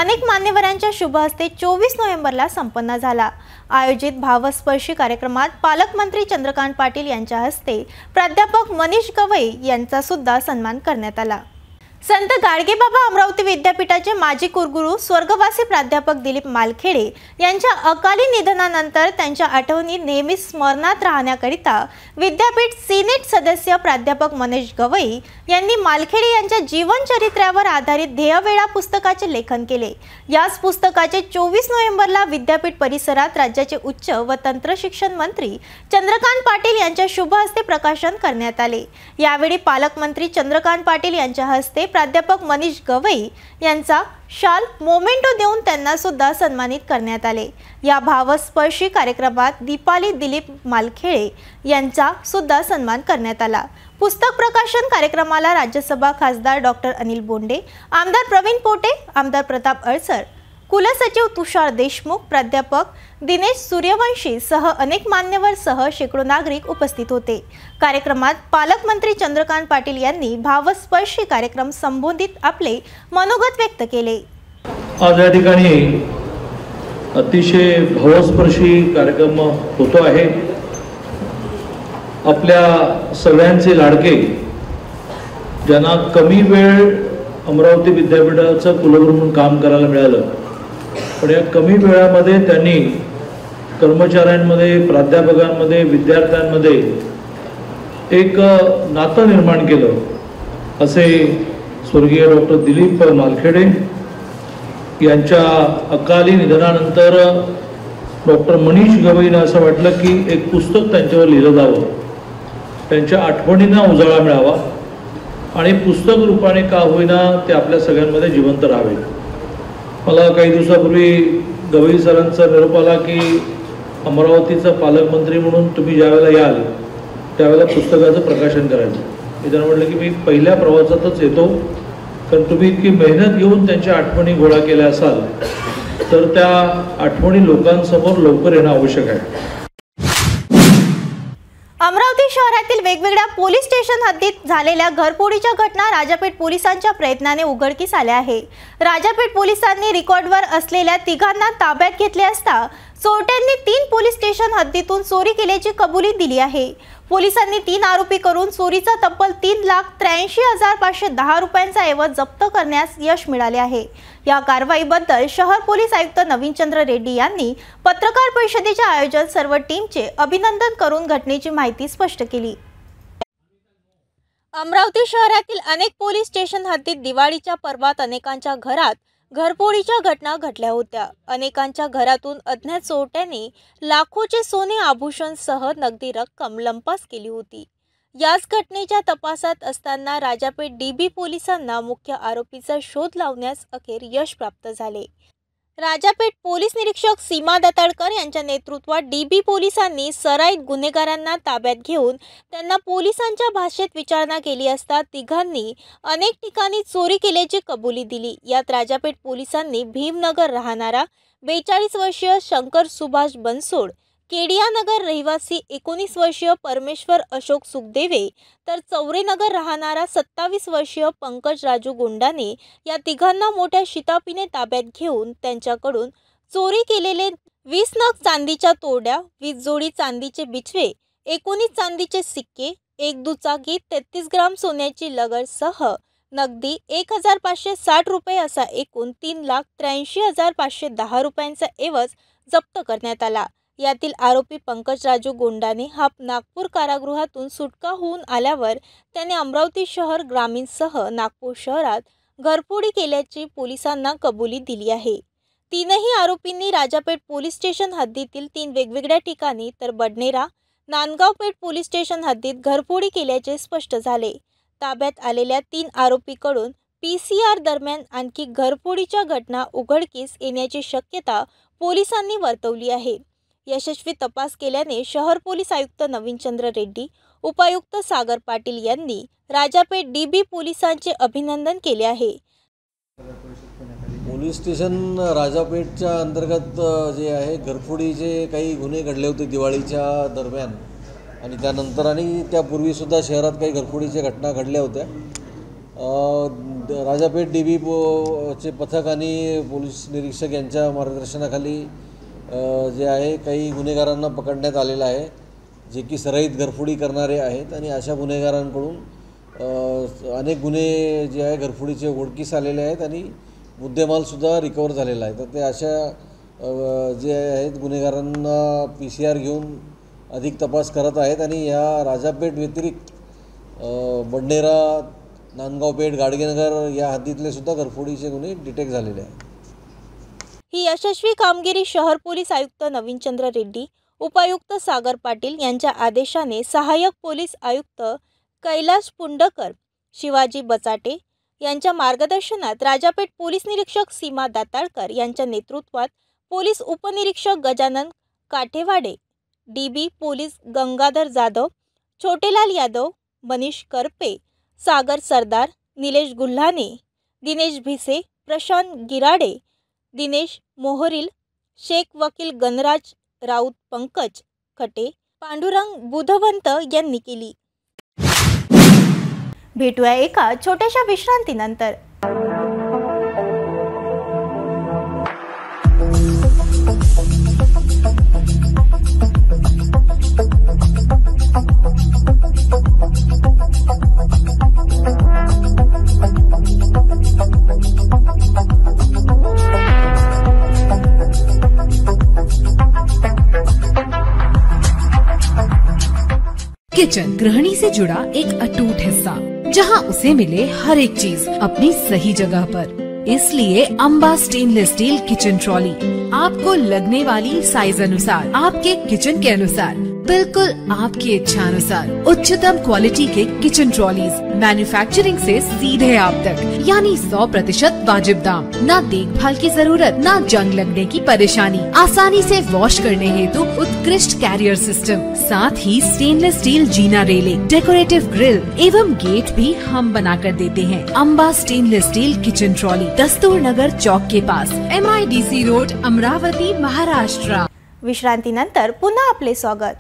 अनेक मान्यवरांच्या शुभ हस्ते 24 नोव्हेंबरला संपन्न झाला. आयोजित भावस्पर्शी कार्यक्रमात पालकमंत्री चंद्रकांत पाटील यांच्या हस्ते प्राध्यापक मनीष गवई यांचा सुद्धा सन्मान करण्यात आला. संत गाडगेबाबा अमरावती विद्यापीठाचे माजी कुलगुरू स्वर्गवासी प्राध्यापक दिलीप मालखेडे यांच्या अकाली निधनानंतर त्यांच्या आठवणी नेहमी स्मरणात राहण्याकरिता विद्यापीठ सिनेट सदस्य प्राध्यापक मनीष गवई यांनी मालखेडे यांच्या जीवनचरित्रावर आधारित ध्येयवेळा पुस्तकाचे लेखन केले. याच पुस्तकाचे 24 नोव्हेंबरला विद्यापीठ परिसरात राज्याचे उच्च व तंत्र शिक्षण मंत्री चंद्रकांत पाटील यांच्या शुभ हस्ते प्रकाशन करण्यात आले. यावेळी पालकमंत्री चंद्रकांत पाटील यांच्या हस्ते प्राध्यापक मनीष गवई यांचा शाल मोमेंटो देऊन त्यांना सुद्धा सन्मानित करण्यात आले. या भावस्पर्शी कार्यक्रमात दीपाली दिलीप मालखेडे यांचा सुद्धा सन्मान करण्यात आला. पुस्तक प्रकाशन कार्यक्रमाला राज्यसभा खासदार डॉक्टर अनिल बोंडे, आमदार प्रवीण पोटे, आमदार प्रताप अडसर, कुलसचिव तुषार देशमुख, प्राध्यापक दिनेश सूर्यवंशी सह अनेक मान्यवर सह शेकडो नागरिक उपस्थित होते. कार्यक्रमात पालकमंत्री चंद्रकांत पाटील यांनी भावस्पर्शी कार्यक्रम संबोधित आपले मनोगत व्यक्त केले. आज या ठिकाणी अतिशय भावस्पर्शी कार्यक्रम होतो आहे. आपल्या सगळ्यांचे लाडके, ज्यांना कमी वेळ अमरावती विद्यापीठाचं कुलगुरू म्हणून काम करायला मिळालं, पण या कमी वेळामध्ये त्यांनी कर्मचाऱ्यांमध्ये, प्राध्यापकांमध्ये, विद्यार्थ्यांमध्ये एक नातं निर्माण केलं. असे स्वर्गीय डॉक्टर दिलीप मालखेडे यांच्या अकाली निधनानंतर डॉक्टर मनीष गवईंना असं वाटलं की एक पुस्तक त्यांच्यावर लिहिलं जावं, त्यांच्या आठवणींना उजाळा मिळावा आणि पुस्तक रूपाने का होईना ते आपल्या सगळ्यांमध्ये जिवंत राहावे. मला काही दिवसापूर्वी गवई सरांचा निरोप आला की अमरावतीचा पालकमंत्री म्हणून तुम्ही ज्यावेळेला याल त्यावेळेला पुस्तकाचं प्रकाशन करायचं. मी त्यांना म्हटलं की मी पहिल्या प्रवासातच येतो, कारण तुम्ही इतकी मेहनत घेऊन त्यांच्या आठवणी गोळा केल्या असाल तर त्या आठवणी लोकांसमोर लवकर येणं आवश्यक आहे. अमरावती शहरातील वेगवेगळ्या पोलीस स्टेशन हद्दीत झालेल्या घरफोडीच्या घटना राजापेठ पोलिसांच्या प्रयत्नाने उघडकीस आल्या आहे. राजापेठ पोलिसांनी रेकॉर्डवर असलेल्या तिघांना ताब्यात घेतले असता चोरट्यांनी 3 पोलीस स्टेशन हद्दीतून चोरी केल्याची कबुली दिली आहे. पोलिसांनी 3 आरोपी करून चोरीचा तब्बल 3,83,510 रुपयांचा ऐवज जप्त करण्यास यश मिळाले आहे. या कारवाईबद्दल शहर पोलीस आयुक्त नवीनचंद्र रेड्डी यांनी पत्रकार परिषदेचे आयोजन सर्व टीमचे अभिनंदन करून घटनेची माहिती स्पष्ट केली. अमरावती शहरातील अनेक पोलीस स्टेशन हद्दीत दिवाळीच्या पर्वात अनेकांच्या घरात घरफोडीच्या घटना घडल्या होत्या. अनेकांच्या घरातून अज्ञात चोरट्यांनी लाखोचे सोने आभूषण सह नगदी रक्कम लंपास केली होती. याच घटनेच्या तपासात असताना राजापेठ DB पोलिसांना मुख्य आरोपीचा शोध लावण्यास अखेर यश प्राप्त झाले. राजापेठ पोलीस निरीक्षक सीमा दताळकर यांच्या नेतृत्वात डीबी पोलिसांनी सराईत गुन्हेगारांना ताब्यात घेऊन त्यांना पोलिसांच्या भाषेत विचारणा केली असता तिघांनी अनेक ठिकाणी चोरी केल्याची कबुली दिली। यात राजापेठ पोलिसांनी भीमनगर राहणारा 42 वर्षीय शंकर सुभाष बनसोड, केडियानगर रहिवासी 19 वर्षीय परमेश्वर अशोक सुखदेवे तर चौरेनगर राहणारा 27 वर्षीय पंकज राजू गुंडाने या तिघांना मोठ्या शितापीने ताब्यात घेऊन त्यांच्याकडून चोरी केलेले 20 नग चांदीच्या तोड्या, 20 जोडी चांदीचे बिछवे, 19 चांदीचे सिक्के, एक दुचाकी, 33 ग्राम सोन्याची लगडसह नगदी 1560 रुपये असा एकूण 3,83,510 रुपयांचा एवज जप्त करण्यात आला। यातील आरोपी पंकज राजू गुंडाने हा नागपूर कारागृहातून सुटका होऊन आल्यावर त्याने अमरावती शहर ग्रामीणसह नागपूर शहरात घरफोडी केल्याची पोलिसांना कबुली दिली आहे। तीनही आरोपींनी राजापेठ पोलीस स्टेशन हद्दीतील 3 वेगवेगळ्या ठिकाणी तर बडनेरा, नांदगावपेठ पोलीस स्टेशन हद्दीत घरफोडी केल्याचे स्पष्ट झाले। ताब्यात आलेल्या 3 आरोपीकडून PCR दरम्यान आणखी घरफोडीच्या घटना उघडकीस येण्याची शक्यता पोलिसांनी वर्तवली आहे। यशस्वी तपास केल्याने शहर पोलीस आयुक्त नवीनचंद्र रेड्डी, उपायुक्त सागर पाटील यांनी राजापेठ डीबी पोलिसांचे अभिनंदन केले आहे। पोलीस स्टेशन राजापेठच्या अंतर्गत जे आहे घरफोडीचे काही गुन्हे घडले होते दिवाळीच्या दरम्यान आणि त्यानंतर आणि त्यापूर्वीसुद्धा शहरात काही घरफोडीच्या घटना घडल्या होत्या। राजापेठ डीबी चे पथक आणि पोलीस निरीक्षक यांच्या मार्गदर्शनाखाली जे आहे काही गुन्हेगारांना पकडण्यात आलेलं आहे, जे की सराईत घरफोडी करणारे आहेत आणि अशा गुन्हेगारांकडून अनेक गुन्हे जे आहे घरफोडीचे उघडकीस आलेले आहेत आणि मुद्देमालसुद्धा रिकवर झालेला आहे। तर ते अशा जे आहेत गुन्हेगारांना PCR घेऊन अधिक तपास करत आहेत आणि ह्या राजापेठ व्यतिरिक्त बडनेरा, नांदगावपेठ, गाडगेनगर या हद्दीतले सुद्धा घरफोडीचे गुन्हे डिटेक्ट झालेले आहेत। ही यशस्वी कामगिरी शहर पोलीस आयुक्त नवीनचंद्र रेड्डी, उपायुक्त सागर पाटील यांच्या आदेशाने सहाय्यक पोलीस आयुक्त कैलास पुंडकर, शिवाजी बचाटे यांच्या मार्गदर्शनात राजापेठ पोलीस निरीक्षक सीमा दाताळकर यांच्या नेतृत्वात पोलीस उपनिरीक्षक गजानन काठेवाडे, डीबी पोलीस गंगाधर जाधव, छोटेलाल यादव, मनीष करपे, सागर सरदार, निलेश गुल्हाने, दिनेश भिसे, प्रशांत गिराडे, दिनेश मोहरील, शेख वकील गणराज राऊत, पंकज खटे, पांडुरंग बुधवंत यांनी केली। भेटूया एका छोट्याशा विश्रांतीनंतर। किचन गृहिणी से जुड़ा एक अटूट हिस्सा, जहां उसे मिले हर एक चीज अपनी सही जगह पर। इसलिए Amba stainless steel kitchen trolley आपको लगने वाली साइज अनुसार, आपके किचन के अनुसार, बिल्कुल आपकी इच्छा अनुसार उच्चतम क्वालिटी के किचन ट्रॉलीज मैन्युफैक्चरिंग से सीधे आप तक, यानी 100% वाजिब दाम, ना देखभाल की जरूरत, ना जंग लगने की परेशानी, आसानी से वॉश करने हेतु उत्कृष्ट कैरियर सिस्टम, साथ ही स्टेनलेस स्टील जीना रेलिंग, डेकोरेटिव ग्रिल एवं गेट भी हम बना कर देते हैं। Amba stainless steel kitchen trolley, Dastur Nagar चौक के पास, MIDC रोड, अमरावती, महाराष्ट्र। विश्रांतीनंतर पुन्हा आपले स्वागत।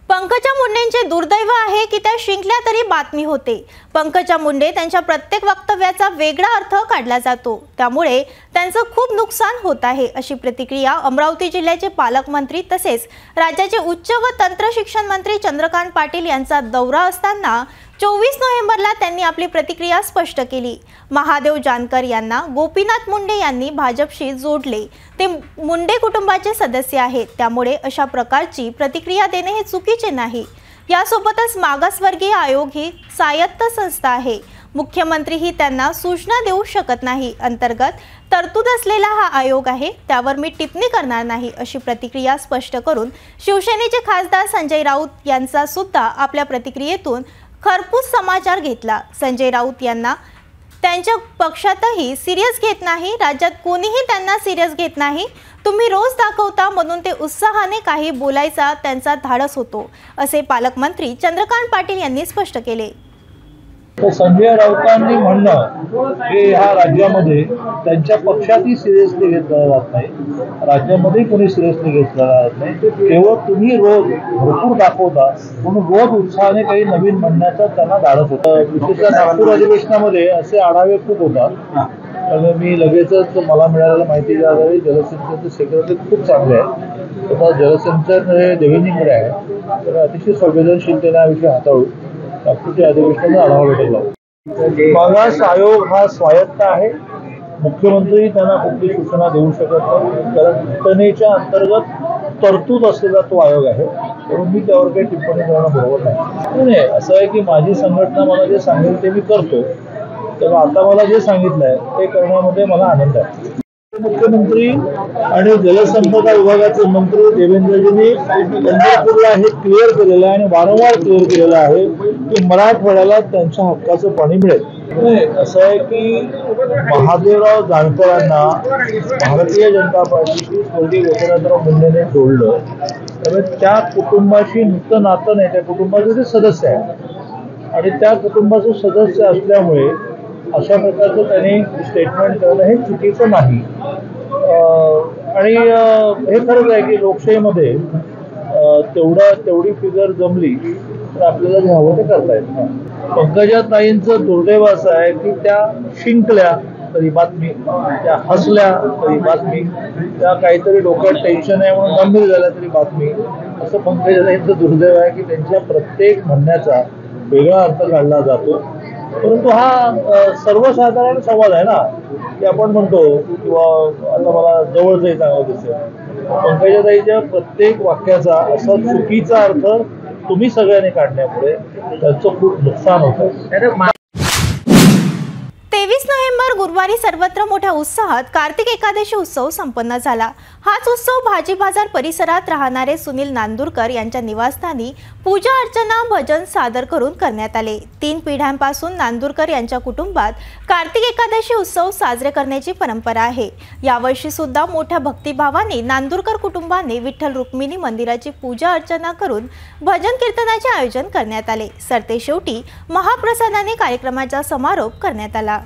पंकजा मुंडेंचे दुर्दैव आहे की त्या शिंकल्या तरी बातमी होते। पंकजा मुंडे त्यांच्या प्रत्येक वक्तव्याचा वेगळा अर्थ काढला जातो, त्यामुळे त्यांचं खूप नुकसान होत आहे, अशी प्रतिक्रिया अमरावती जिल्ह्याचे पालकमंत्री तसेच राज्याचे उच्च व तंत्र शिक्षण मंत्री चंद्रकांत पाटील यांचा दौरा असताना 24 नोव्हेंबरला त्यांनी आपली प्रतिक्रिया स्पष्ट केली। महादेव जानकर यांना गोपीनाथ मुंडे यांनी भाजपशी जोडले, ते मुंडे कुटुंबाचे सदस्य आहेत, त्यामुळे अशा प्रकारची प्रतिक्रिया देणे हे चुकीचे नाही। यासोबतच मागासवर्गीय आयोग ही स्वायत्त संस्था आहे, मुख्यमंत्रीही त्यांना सूचना देऊ शकत नाही, अंतर्गत तरतूद असलेला हा आयोग आहे, त्यावर मी टिप्पणी करणार नाही, अशी प्रतिक्रिया स्पष्ट करून शिवसेनेचे खासदार संजय राऊत यांचा सुद्धा आपल्या प्रतिक्रियेतून खरपूस समाचार घेतला। संजय राऊत यांना त्यांच्या पक्षातही सिरियस घेत नाही, राज्यात कोणीही त्यांना सिरियस घेत नाही. तुम्ही रोज दाखवता म्हणून ते उत्साहाने काही बोलायचा त्यांचा धाडस होतो, असे पालकमंत्री चंद्रकांत पाटील यांनी स्पष्ट केले. तर संजय राऊतांनी म्हणणं हे ह्या राज्यामध्ये त्यांच्या पक्षातही सिरियसली घेतलं जात नाही, राज्यामध्ये कोणी सिरियसली घेतलं जात नाही. केवळ तुम्ही रोज भरपूर दाखवता म्हणून रोज उत्साहाने काही नवीन म्हणण्याचा त्यांना धाडस होतं. विशेषतः नागपूर अधिवेशनामध्ये असे आढावे खूप होतात. तर मी लगेचच मला मिळालेल्या माहितीच्या आधारे जलसिंचनचे सेक्रेटरी खूप चांगले आहेत. आता जलसिंचन हे देवेंद्रकडे आहे, तर अतिशय संवेदनशीलतेने हा विषय हाताळू नागपूरच्या अधिवेशनाचा आढावा भेटला. मागास आयोग हा स्वायत्त आहे, मुख्यमंत्री त्यांना कुठली सूचना देऊ शकत नाही, कारण घटनेच्या अंतर्गत तरतूद असलेला तो आयोग आहे, म्हणून मी त्यावर काही टिप्पणी करणं बरोबर नाही. असं आहे की माझी संघटना मला जे सांगेल ते मी करतो, तेव्हा आता मला जे सांगितलं आहे ते करण्यामध्ये मला आनंद आहे. मुख्यमंत्री आणि जलसंपदा विभागाचे मंत्री देवेंद्रजींनी पंढरपूरला हे क्लिअर केलेलं आहे आणि वारंवार क्लिअर केलेलं आहे की मराठवाड्याला त्यांच्या हक्काचं पाणी मिळेल. असं आहे की महादेवराव जानकरांना भारतीय जनता पार्टीशी स्वर्गीय गोपीनाथराव मुंडेने जोडलं, त्यामुळे त्या कुटुंबाशी नुसतं नातं नाही, त्या कुटुंबाचे ते सदस्य आहेत आणि त्या कुटुंबाचे सदस्य असल्यामुळे अशा प्रकारचं त्यांनी स्टेटमेंट करणं हे चुकीचं नाही. आणि हे खरंच आहे की लोकशाहीमध्ये तेवढी फिगर जमली तर आपल्याला जे हवं ते करता येतं. पंकजाताईंचं दुर्दैव असं आहे की त्या शिंकल्या तरी बातमी, त्या हसल्या तरी बातमी, त्या काहीतरी डोक्यात टेन्शन आहे म्हणून गंभीर झाल्या तरी बातमी. असं पंकजाताईंचं दुर्दैव आहे की त्यांच्या प्रत्येक म्हणण्याचा वेगळा अर्थ काढला जातो. परंतु हा सर्वसाधारण संवाद आहे ना, की आपण म्हणतो किंवा आता मला जवळचंही चांगलं दिसेल, पंकजाताईच्या प्रत्येक वाक्याचा असा चुकीचा अर्थ तुम्ही सगळ्यांनी काढण्यामुळे त्याचं खूप नुकसान होतं. 23 नोव्हेंबर गुरुवारी सर्वत्र मोठ्या उत्साहात कार्तिक एकादशी उत्सव संपन्न झाला. हाच उत्सव भाजी बाजार परिसरात राहणारे सुनील नांदुरकर यांच्या निवासस्थानी पूजा अर्चना भजन सादर करून करण्यात आले. 3 पिढ्यांपासून नांदुरकर यांच्या कुटुंबात कार्तिक एकादशी उत्सव साजरे करण्याची परंपरा आहे. यावर्षी सुद्धा मोठ्या भक्तिभावाने नांदुरकर कुटुंबाने विठ्ठल रुक्मिणी मंदिराची पूजा अर्चना करून भजन कीर्तनाचे आयोजन करण्यात आले. सरते शेवटी महाप्रसादाने कार्यक्रमाचा समारोप करण्यात आला.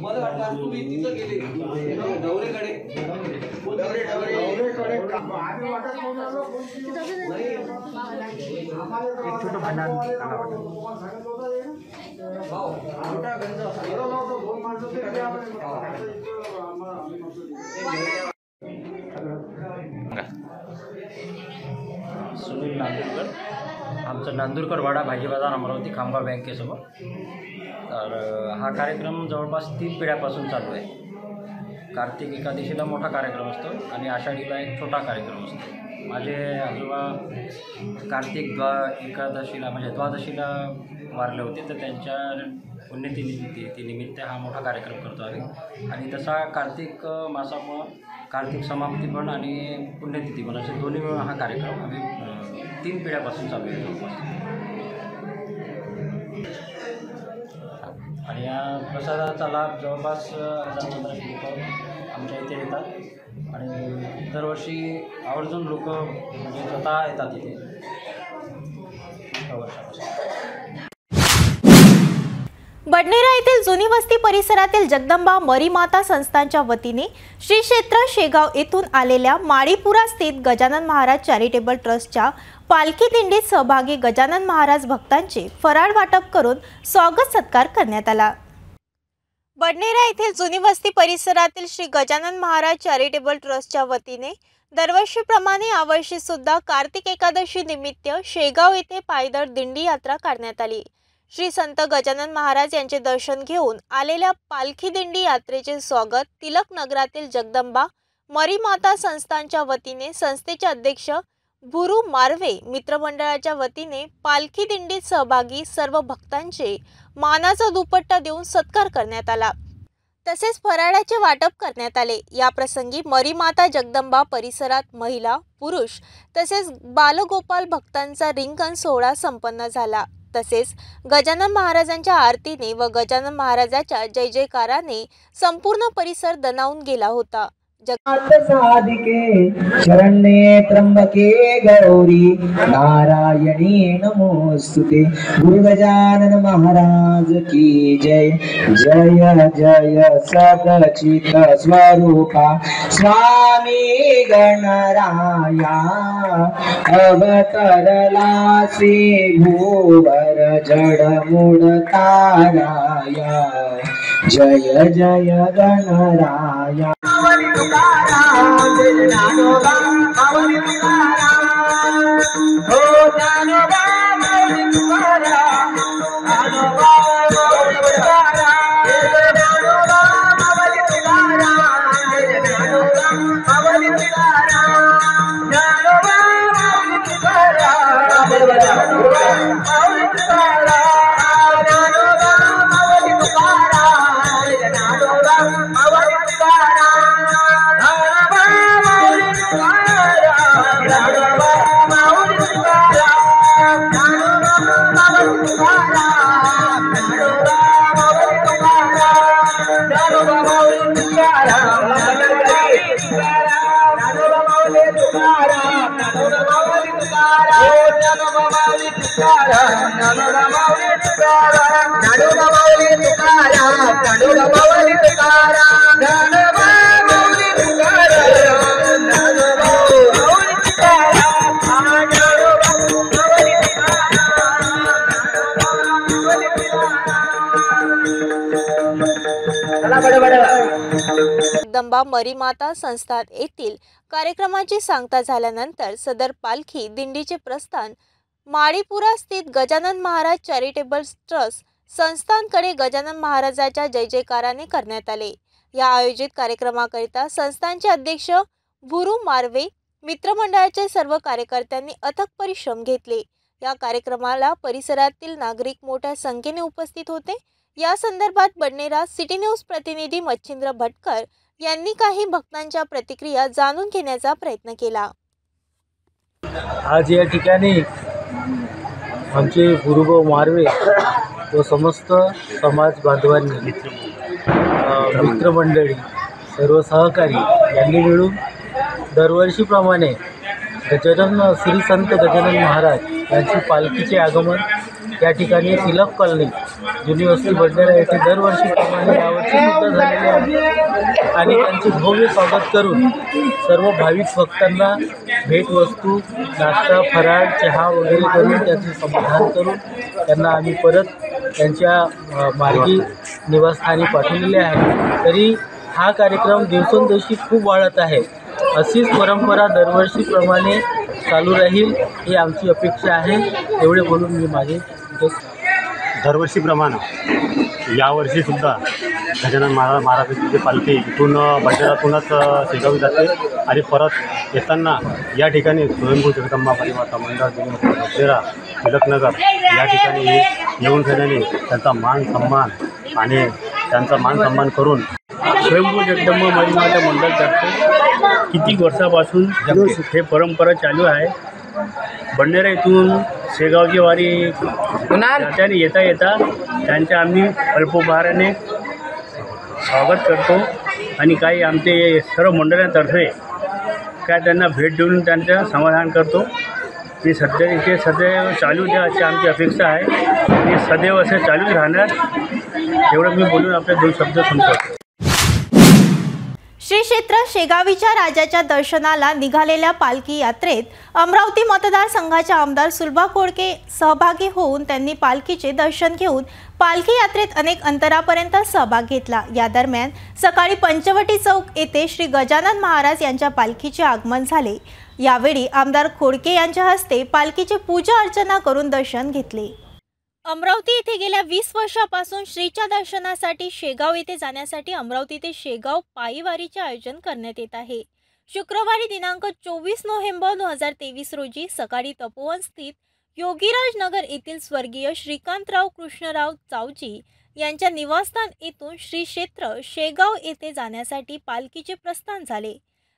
मला वाटतं तुम्ही तिथं गेले डवरेकडे आम्ही वाटत एक छोटं भांडण मोठा गंज दोन माणसं सुनील नांदुरकर, आमचं नांदुरकर वाडा भाजी बाजार अमरावती खामगाव बँकेसमोर. तर हा कार्यक्रम जवळपास 3 पिढ्यापासून चालू आहे. कार्तिक एकादशीला मोठा कार्यक्रम असतो आणि आषाढीला एक छोटा कार्यक्रम असतो. माझे आजोबा कार्तिक एकादशीला म्हणजे द्वादशीला वारले होते, तर त्यांच्या पुण्यतिथीनिमित्त हा मोठा कार्यक्रम करतो आम्ही. आणि तसा कार्तिक मासामुळं कार्तिक समाप्ती पण आणि पुण्यतिथी पण असे दोन्ही मिळून हा कार्यक्रम आम्ही 3 पिढ्यापासून चालू आहे. आणि या प्रसादाचा लाभ जवळपास 1500 लोक आमच्या इथे येतात आणि दरवर्षी आवर्जून लोक म्हणजे स्वतः येतात इथे वर्षापासून. बडनेरा येथील जुनी वस्ती परिसरातील जगदंबा मरीमाता संस्थांच्या वतीने श्री क्षेत्र शेगाव येथून आलेल्या माळीपुरा स्थित गजानन महाराज चॅरिटेबल ट्रस्टच्या पालखी दिंडीत सहभागी गजानन महाराज भक्तांचे फराळ वाटप करून स्वागत सत्कार करण्यात आला. बडनेरा येथील जुनी वस्ती परिसरातील श्री गजानन महाराज चॅरिटेबल ट्रस्टच्या वतीने दरवर्षीप्रमाणे यावर्षी सुद्धा कार्तिक एकादशी निमित्त शेगाव येथे पायदळ दिंडी यात्रा काढण्यात आली. श्री संत गजानन महाराज यांचे दर्शन घेऊन आलेल्या पालखी दिंडी यात्रेचे स्वागत तिलक नगरातील जगदंबा मरीमाता संस्थांच्या वतीने संस्थेचे अध्यक्ष भुरू मार्वे मित्रमंडळाच्या वतीने पालखी दिंडीत सहभागी सर्व भक्तांचे मानाचा दुपट्टा देऊन सत्कार करण्यात आला. तसेच फराळाचे वाटप करण्यात आले. या प्रसंगी मरीमाता जगदंबा परिसरात महिला पुरुष तसेच बालगोपाल भक्तांचा रिंगण सोहळा संपन्न झाला. तसेच गजानन महाराजांच्या आरतीने व गजानन महाराजाच्या जय जयकाराने संपूर्ण परिसर दणावून गेला होता. साधिके शरण्ये त्र्यंबके गौरी नारायणी नमोस्तुते. गुरु गजानन महाराज की जय. जय जय सदचित स्वरूपा स्वामी गणराया अवतरला से भूवर जडमूळ ताराया. जय जय गणराया. जगदंबा मरीमाता संस्थान येथील कार्यक्रमाची सांगता झाल्यानंतर सदर पालखी दिंडीचे प्रस्थान माळीपुरा स्थित गजानन महाराज चॅरिटेबल ट्रस्ट संस्थानकडे गजानन महाराजाच्या जय जयकाराने करण्यात आले. या आयोजित कार्यक्रमाकरिता संस्थानचे अध्यक्ष भुरू मार्वे मित्रमंडळाचे सर्व कार्यकर्त्यांनी अथक परिश्रम घेतले. या कार्यक्रमाला परिसरातील नागरिक मोठ्या संख्येने उपस्थित होते. या संदर्भात बडनेरा सिटी न्यूज प्रतिनिधी मच्छिंद्र भटकर यांनी काही भक्तांच्या प्रतिक्रिया जाणून घेण्याचा प्रयत्न केला. आज या ठिकाणी आमचे गुरुभाऊ मार्वे व समस्त समाज बांधवांनी मित्रमंडळी सर्व सहकारी यांनी मिळून दरवर्षीप्रमाणे गजानन श्री संत गजानन महाराज यांची पालखीचे आगमन या ठिकाणी तिलक कॉलनी जुनी वस्ती बडनेरा येथे दरवर्षीप्रमाणे यावर्षीसुद्धा झालेले आहे. आणि त्यांचे भव्य स्वागत करून सर्व भाविक भक्तांना भेटवस्तू नाश्ता फराळ चहा वगैरे करून त्यांचे समाधान करून त्यांना आम्ही परत त्यांच्या मार्गी निवासस्थानी पाठवलेले आहे. तरी हा कार्यक्रम दिवसेंदिवशी खूप वाढत आहे. अशीच परंपरा दरवर्षीप्रमाणे चालू राहील ही आमची अपेक्षा आहे. एवढे बोलून मी माझे दरवर्षीप्रमाणे यावर्षीसुद्धा गजानन महाराजांची जी पालखी इथून बंजारातूनच शेगावी जाते आणि परत येताना या ठिकाणी स्वयंभू जगदंबा परिवार मंडळ बंजारा तिलकनगर या ठिकाणी येऊन गेल्याने त्यांचा मान सन्मान करून स्वयंभू जगदंबा परिवार मंडळातर्फे किती वर्षापासून हे परंपरा चालू आहे. बंडारा इथून शेगावची वारी त्याने येता त्यांच्या आम्ही अल्पोपहाराने स्वागत करतो आणि काही आमचे सर्व मंडळातर्फे काय त्यांना भेट देऊन त्यांचं समाधान करतो. ते सदैव चालू द्या अशी आमची अपेक्षा आहे आणि सदैव असे चालूच राहणार एवढं मी बोलून आपले 2 शब्द संपवतो. श्री क्षेत्र शेगावीच्या राजाच्या दर्शनाला निघालेल्या पालखी यात्रेत अमरावती मतदारसंघाच्या आमदार सुलभा खोडके सहभागी होऊन त्यांनी पालखीचे दर्शन घेऊन पालखी यात्रेत अनेक अंतरापर्यंत सहभाग घेतला. या दरम्यान सकाळी पंचवटी चौक येथे श्री गजानन महाराज यांच्या पालखीचे आगमन झाले. यावेळी आमदार खोडके यांच्या हस्ते पालखीची पूजा अर्चना करून दर्शन घेतले. अमरावती येथे गेल्या 20 वर्षापासून श्रीच्या दर्शनासाठी शेगाव येथे जाण्यासाठी अमरावती ते शेगाव पायी वारीचे आयोजन करण्यात येत आहे. शुक्रवारी दिनांक 24 नोव्हेंबर 2023 रोजी सकाळी तपोवन स्थित योगीराज नगर येथील स्वर्गीय श्रीकांतराव कृष्णराव चावजी यांच्या निवासस्थान येथून श्री क्षेत्र शेगाव येथे जाण्यासाठी पालखीचे प्रस्थान झाले.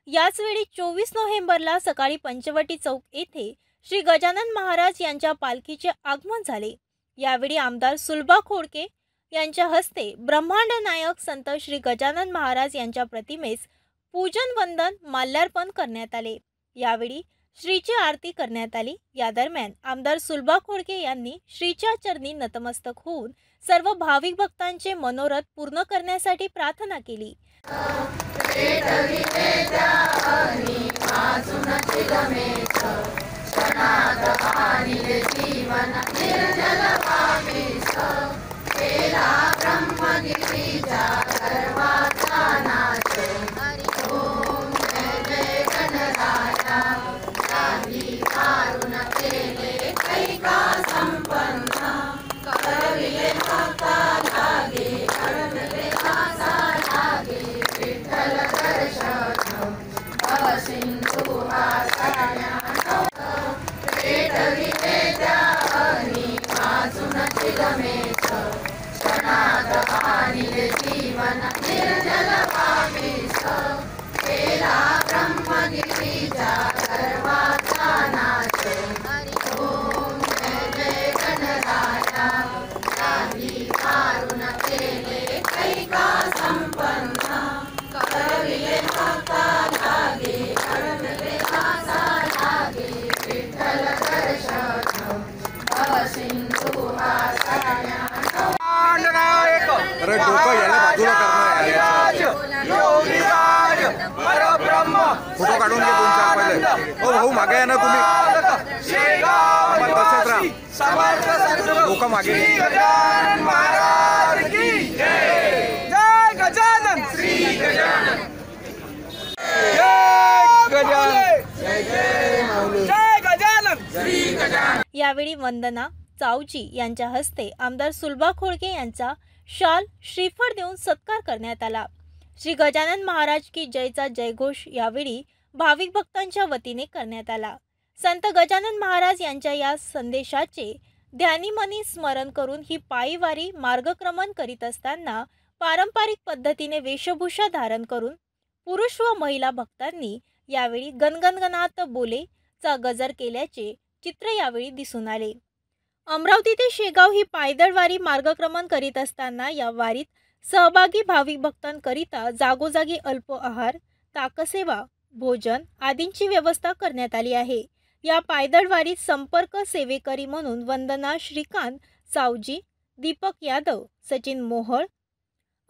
याचवेळी 24 नोव्हेंबरला सकाळी पंचवटी चौक येथे श्री गजानन महाराज यांच्या पालखीचे आगमन झाले. यावेळी आमदार सुलभा खोडके यांच्या हस्ते ब्रह्मांड नायक संत श्री गजानन महाराज यांच्या प्रतिमेस पूजन वंदन माल्यार्पण करण्यात आले. यावेळी श्रीची आरती करण्यात आली. या दरम्यान आमदार सुलभा खोडके यांनी श्रीच्या चरणी नतमस्तक होऊन सर्व भाविक भक्तांचे मनोरथ पूर्ण करण्यासाठी प्रार्थना केली. अरे डोकं याला बाजूला करणार फोटो काढून घे 2-4 पहिले. हो भाऊ मागे आहे ना तुम्ही तसेच राहा. डोकं मागे. यावेळी वंदना चावजी यांच्या हस्ते आमदार सुलभा खोडके यांचा शाल श्रीफळ देऊन सत्कार करण्यात आला. श्री गजानन महाराज की जयचा जयघोष यावेळी भाविक भक्तांच्या वतीने करण्यात आला. संत गजानन महाराज यांच्या या संदेशाचे ध्यानीमनी स्मरण करून ही पायी वारी मार्गक्रमण करीत असताना पारंपरिक पद्धतीने वेशभूषा धारण करून पुरुष व महिला भक्तांनी यावेळी गणगणगणात बोले चा गजर केल्याचे चित्र यावेळी दिसून आले. अमरावती ते शेगाव ही पायदळ वारी मार्गक्रमण करीत असताना या वारीत सहभागी भाविक भक्तांकरिता जागोजागी अल्प आहार, ताकसेवा, भोजन आदींची व्यवस्था करण्यात आली आहे. या पायदळ वारीत संपर्क सेवेकरी म्हणून वंदना श्रीकांत सावजी, दीपक यादव, सचिन मोहळ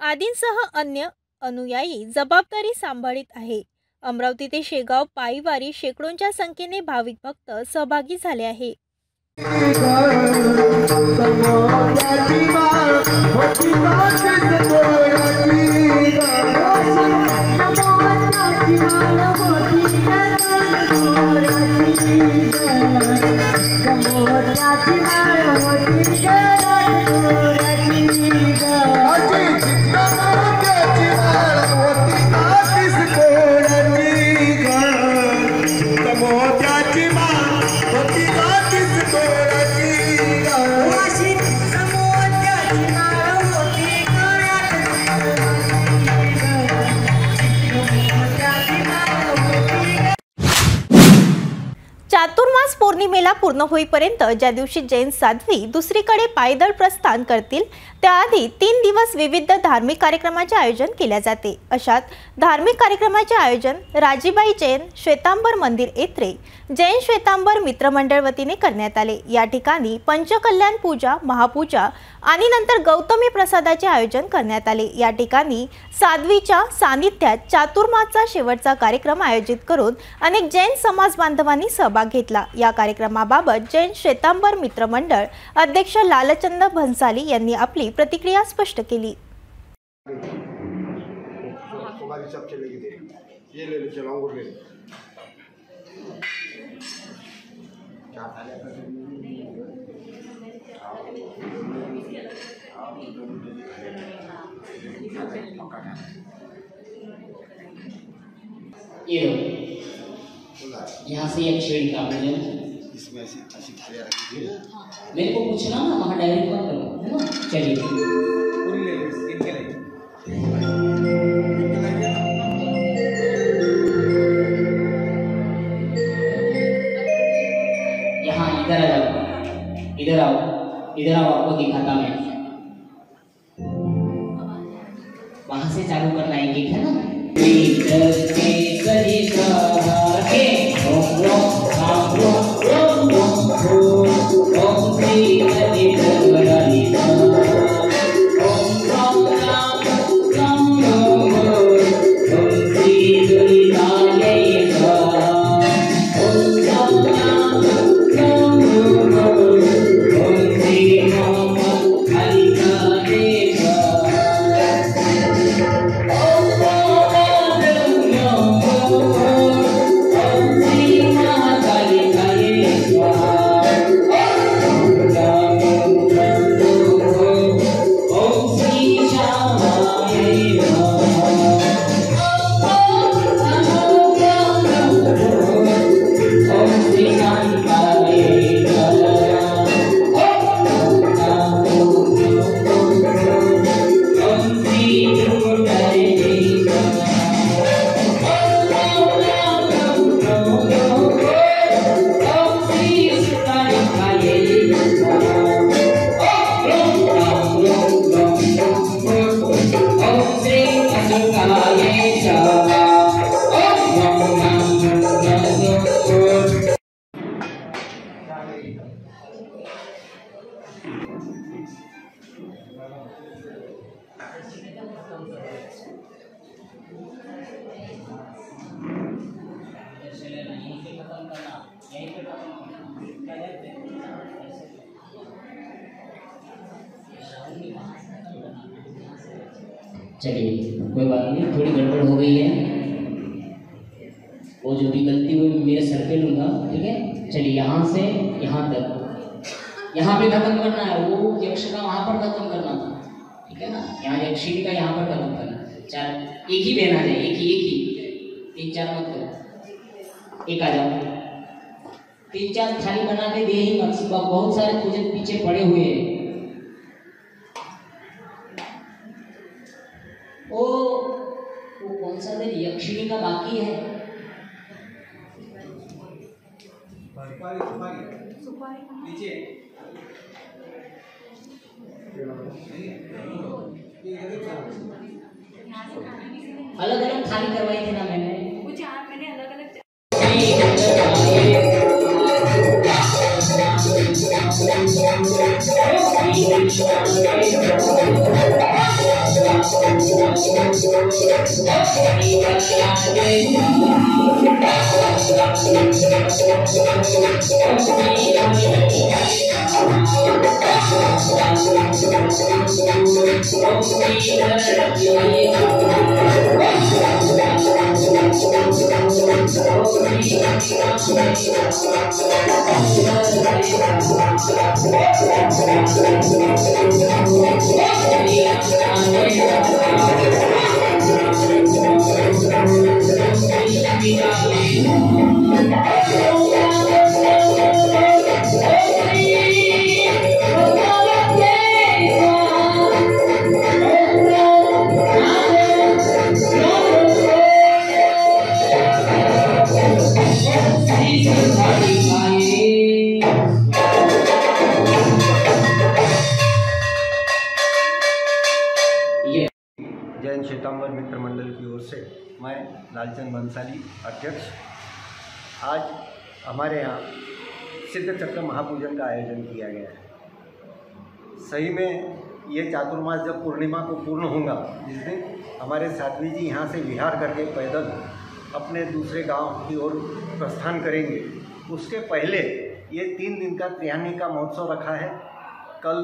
आदींसह अन्य अनुयायी जबाबदारी सांभाळीत आहे. अमरावती ते शेगाव पायी वारी शेकडोंच्या संख्येने भाविक भक्त सहभागी झाले आहे. Thank you. चातुर्मास पौर्णिमेला पूर्ण होईपर्यंत ज्या दिवशी जैन साध्वी दुसरीकडे पायदळ प्रस्थान करतील त्याआधी 3 दिवस विविध धार्मिक कार्यक्रमाचे आयोजन केले जाते। अशात धार्मिक कार्यक्रमाचे आयोजन राजीबाई जैन श्वेतांबर मंदिर येथे जैन श्वेतांबर मित्र मंडळ वतीने करण्यात आले। या ठिकाणी पंचकल्याण पूजा, महापूजा आणि नंतर गौतमी प्रसादाचे आयोजन करण्यात आले। या ठिकाणी साध्वीच्या सानिध्यात चातुर्मासचा शेवटचा कार्यक्रम आयोजित करून अनेक जैन समाज बांधवांनी सहभाग घेतला। या कार्यक्रमाबाबत जैन श्वेतांबर मित्र मंडळ अध्यक्ष लालचंद भन्साली यांनी आपली प्रतिक्रिया स्पष्ट केली। यहाँ से एक शेड का इसमें मेरे को पूछना ना, वहाँ डायरेक्ट मत करो, है ना। चलिए पूरी ले लो, इनके लिए यहाँ इधर आ जाओ, इधर आओ, इधर आओ, आपको दिखाता मैं। वहाँ से चालू करना है, ठीक है ना। चलिए कोई बात नहीं, थोड़ी गड़बड़ हो गई है, वो जो भी गलती हुई मेरे सर पे लूँगा, ठीक है। चलिए यहाँ से यहाँ तक, यहाँ पे खत्म करना है, वो यक्ष का वहाँ पर खत्म करना था, ठीक है ना। यहाँ यक्षिणी का यहाँ पर खत्म करना। चार एक ही बहना जाए, एक ही 3-4 मत करो, एक आ जाओ। 3-4 थाली बना के दे ही मत, बहुत सारे पूजन पीछे पड़े हुए हैं। वो कौन सा दिन यक्षिणी का बाकी है? नीचे अलग अलग थाली करवाई थी ना मैंने, मैंने अलग अलग Bye. मैं लालचंद बंसाली अध्यक्ष। आज हमारे यहाँ सिद्ध चक्र महापूजन का आयोजन किया गया है। सही में ये चातुर्मास जब पूर्णिमा को पूर्ण होगा, जिस दिन हमारे साध्वी जी यहाँ से विहार करके पैदल अपने दूसरे गांव की ओर प्रस्थान करेंगे, उसके पहले ये 3 दिन का त्रियानी का महोत्सव रखा है। कल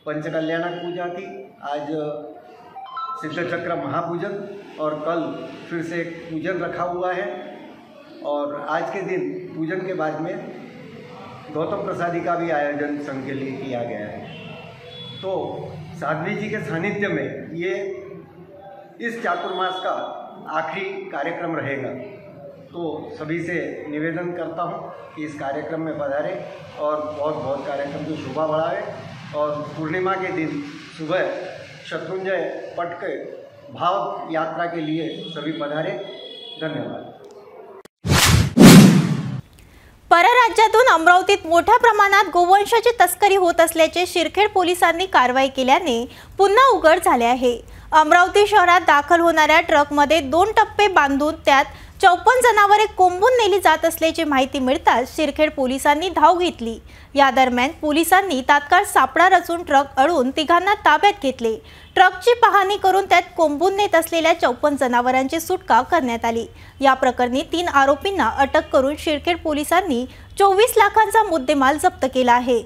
पंचकल्याणक पूजा थी, आज सिद्ध चक्र महापूजन और कल फिर से एक पूजन रखा हुआ है। और आज के दिन पूजन के बाद में गौतम प्रसादी का भी आयोजन संघ के लिए किया गया है। तो साध्वी जी के सानिध्य में ये इस चातुर्मास का आखिरी कार्यक्रम रहेगा। तो सभी से निवेदन करता हूँ कि इस कार्यक्रम में पधारे और बहुत बहुत कार्यक्रम की शोभा बढ़ावे। और पूर्णिमा के दिन सुबह शत्रुंजय पट के भाव यात्रा के लिए सभी पधारे। धन्यवाद। परराज्यातून अमरावतीत मोठ्या प्रमाणात गोवंशाची तस्करी होत असल्याचे शिरखेड पोलिसांनी कारवाई केल्याने पुन्हा उघड झाले आहे। अमरावती शहरात दाखल होणाऱ्या ट्रकमध्ये 2 टप्पे बांधून त्यात 54 जनावरे कोंबून नेली जात असल्याची माहिती मिळताच शिरखेड पोलिसांनी धाव घेतली। या दरम्यान पोलिसांनी तात्काळ सापळा रचून ट्रक अडवून तिघांना ताब्यात घेतले। ट्रकची पाहणी करून त्यात कोंबून नेत असलेल्या 54 जनावरांची सुटका करण्यात आली। या प्रकरणी 3 आरोपींना अटक करून शिरखेड पोलिसांनी 24 लाखांचा मुद्देमाल जप्त केला आहे।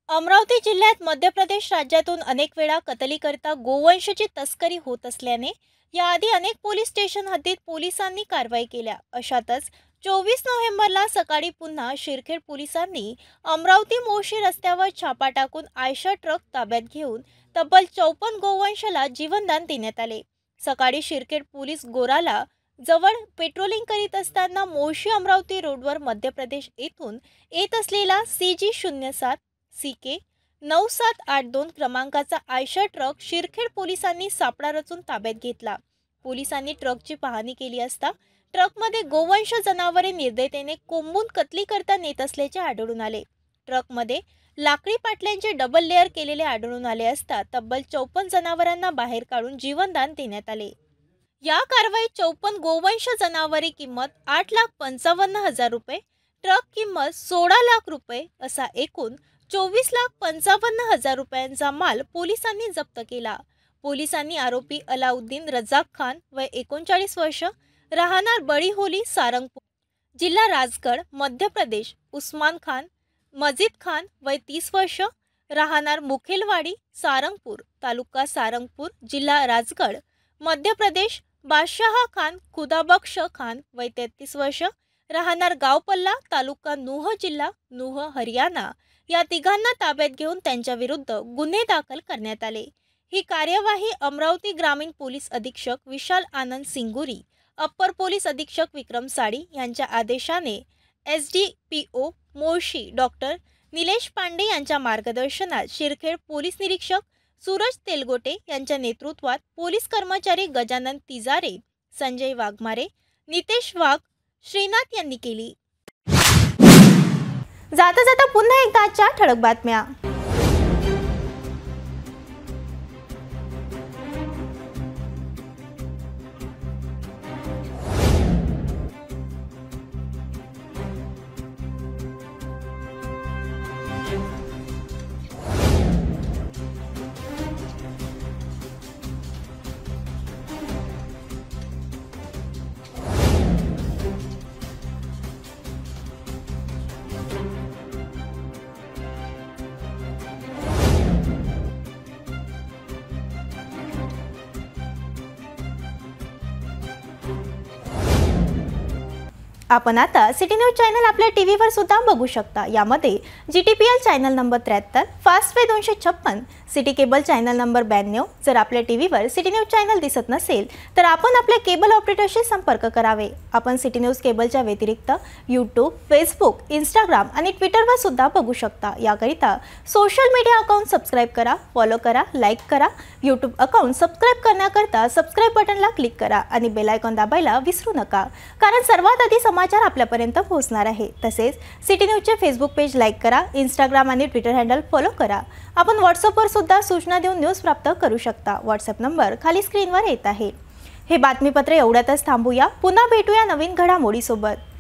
अमरावती जिल्ह्यात मध्य प्रदेश राज्यातून अनेक वेळा कतलीकरता गोवंशाची तस्करी होत असल्याने याआधी अनेक पोलीस स्टेशन हद्दीत पोलिसांनी कारवाई केल्या। अशातच 24 नोव्हेंबरला सकाळी पुन्हा शिरखेड पोलिसांनी अमरावती मोशी रस्त्यावर छापा टाकून आयशर ट्रक ताब्यात घेऊन तब्बल 54 गोवंशाला जीवनदान देण्यात आले। सकाळी शिरखेड पोलीस गोराला जवळ पेट्रोलिंग करीत असताना मोशी अमरावती रोडवर मध्य प्रदेश येथून येत असलेला CG07 CK 9782 क्रमांकाचा आयशर ट्रक शिरखेड पोलिसांनी सापळा रचून ताब्यात घेतला। पोलिसांनी ट्रकची पाहणी केली असता ट्रकमध्ये गोवंश जनावरे निर्दयतेने कोंबून कतली करता नेत असल्याचे आढळून आले। ट्रकमध्ये लाकडी पाटल्यांचे डबल लेअर केलेले आढळून आले असता तब्बल 54 जनावरांना बाहेर काढून जीवनदान देण्यात आले। या कारवाईत 54 गोवंश जनावरे किंमत 8,55,000 रुपये, ट्रक किंमत 16 लाख रुपये असा एकूण 24,55,000 रुपयांचा माल पोलिसांनी जप्त केला। पोलिसांनी आरोपी अलाउद्दीन रजाक खान वय 39 वर्ष, राहणार बडीहोली सारंगपूर, जिल्हा राजगड मध्य प्रदेश, उस्मान खान मजीद खान वय 30 वर्ष, राहणार मुखेलवाडी सारंगपूर, तालुका सारंगपूर, जिल्हा राजगड मध्य प्रदेश, बादशाह खान खुदाबख्श खान वय 33 वर्ष, राहणार गावपल्ला, तालुका नूह, जिल्हा नूह, हरियाणा या तिघांना ताब्यात घेऊन त्यांच्या विरुद्ध गुन्हे दाखल करण्यात आले। ही कार्यवाही अमरावती ग्रामीण पोलीस अधीक्षक विशाल आनंद सिंगुरी, अप्पर पोलीस अधीक्षक विक्रम साडी यांच्या आदेशाने SDPO मोर्शी डॉक्टर निलेश पांडे यांच्या मार्गदर्शनात शिरखेड पोलीस निरीक्षक सूरज तेलगोटे यांच्या नेतृत्वात पोलीस कर्मचारी गजानन तिजारे, संजय वाघमारे, नितेश वाघ, श्रीनाथ यांनी केली। जाता जाता पुन्हा एकदा आजच्या ठळक बातम्या। आपण आता सिटी न्यूज चॅनल आपल्या टीव्हीवर सुद्धा बघू शकता। यामध्ये GTPL channel number 73, fast way 256, city cable channel number 92। जर आपल्या टीव्हीवर सिटी न्यूज चॅनल दिसत नसेल तर आपण आपल्या केबल ऑपरेटरशी संपर्क करावे। आपण सिटी न्यूज केबलच्या व्यतिरिक्त YouTube, Facebook, Instagram आणि ट्विटरवर सुद्धा बघू शकता। याकरिता सोशल मीडिया अकाउंट सबस्क्राइब करा, फॉलो करा, लाईक करा। YouTube अकाउंट सबस्क्राइब करण्याकरता सबस्क्राइब बटनला क्लिक करा आणि बेल आयकॉन दाबायला विसरू नका, कारण सर्वात आधी समाचार आपल्यापर्यंत पोहोचणार आहे। तसेच सिटी न्यूजचे फेसबुक पेज लाईक करा, Instagram आणि ट्विटर हँडल फॉलो करा। आपण WhatsAppवर सुद्धा सूचना देऊन न्यूज प्राप्त करू शकता। WhatsApp नंबर खाली स्क्रीनवर येत आहे। हे बातमीपत्र एवढ्यातच थांबूया. पुन्हा भेटूया नवीन घडामोडीसोबत.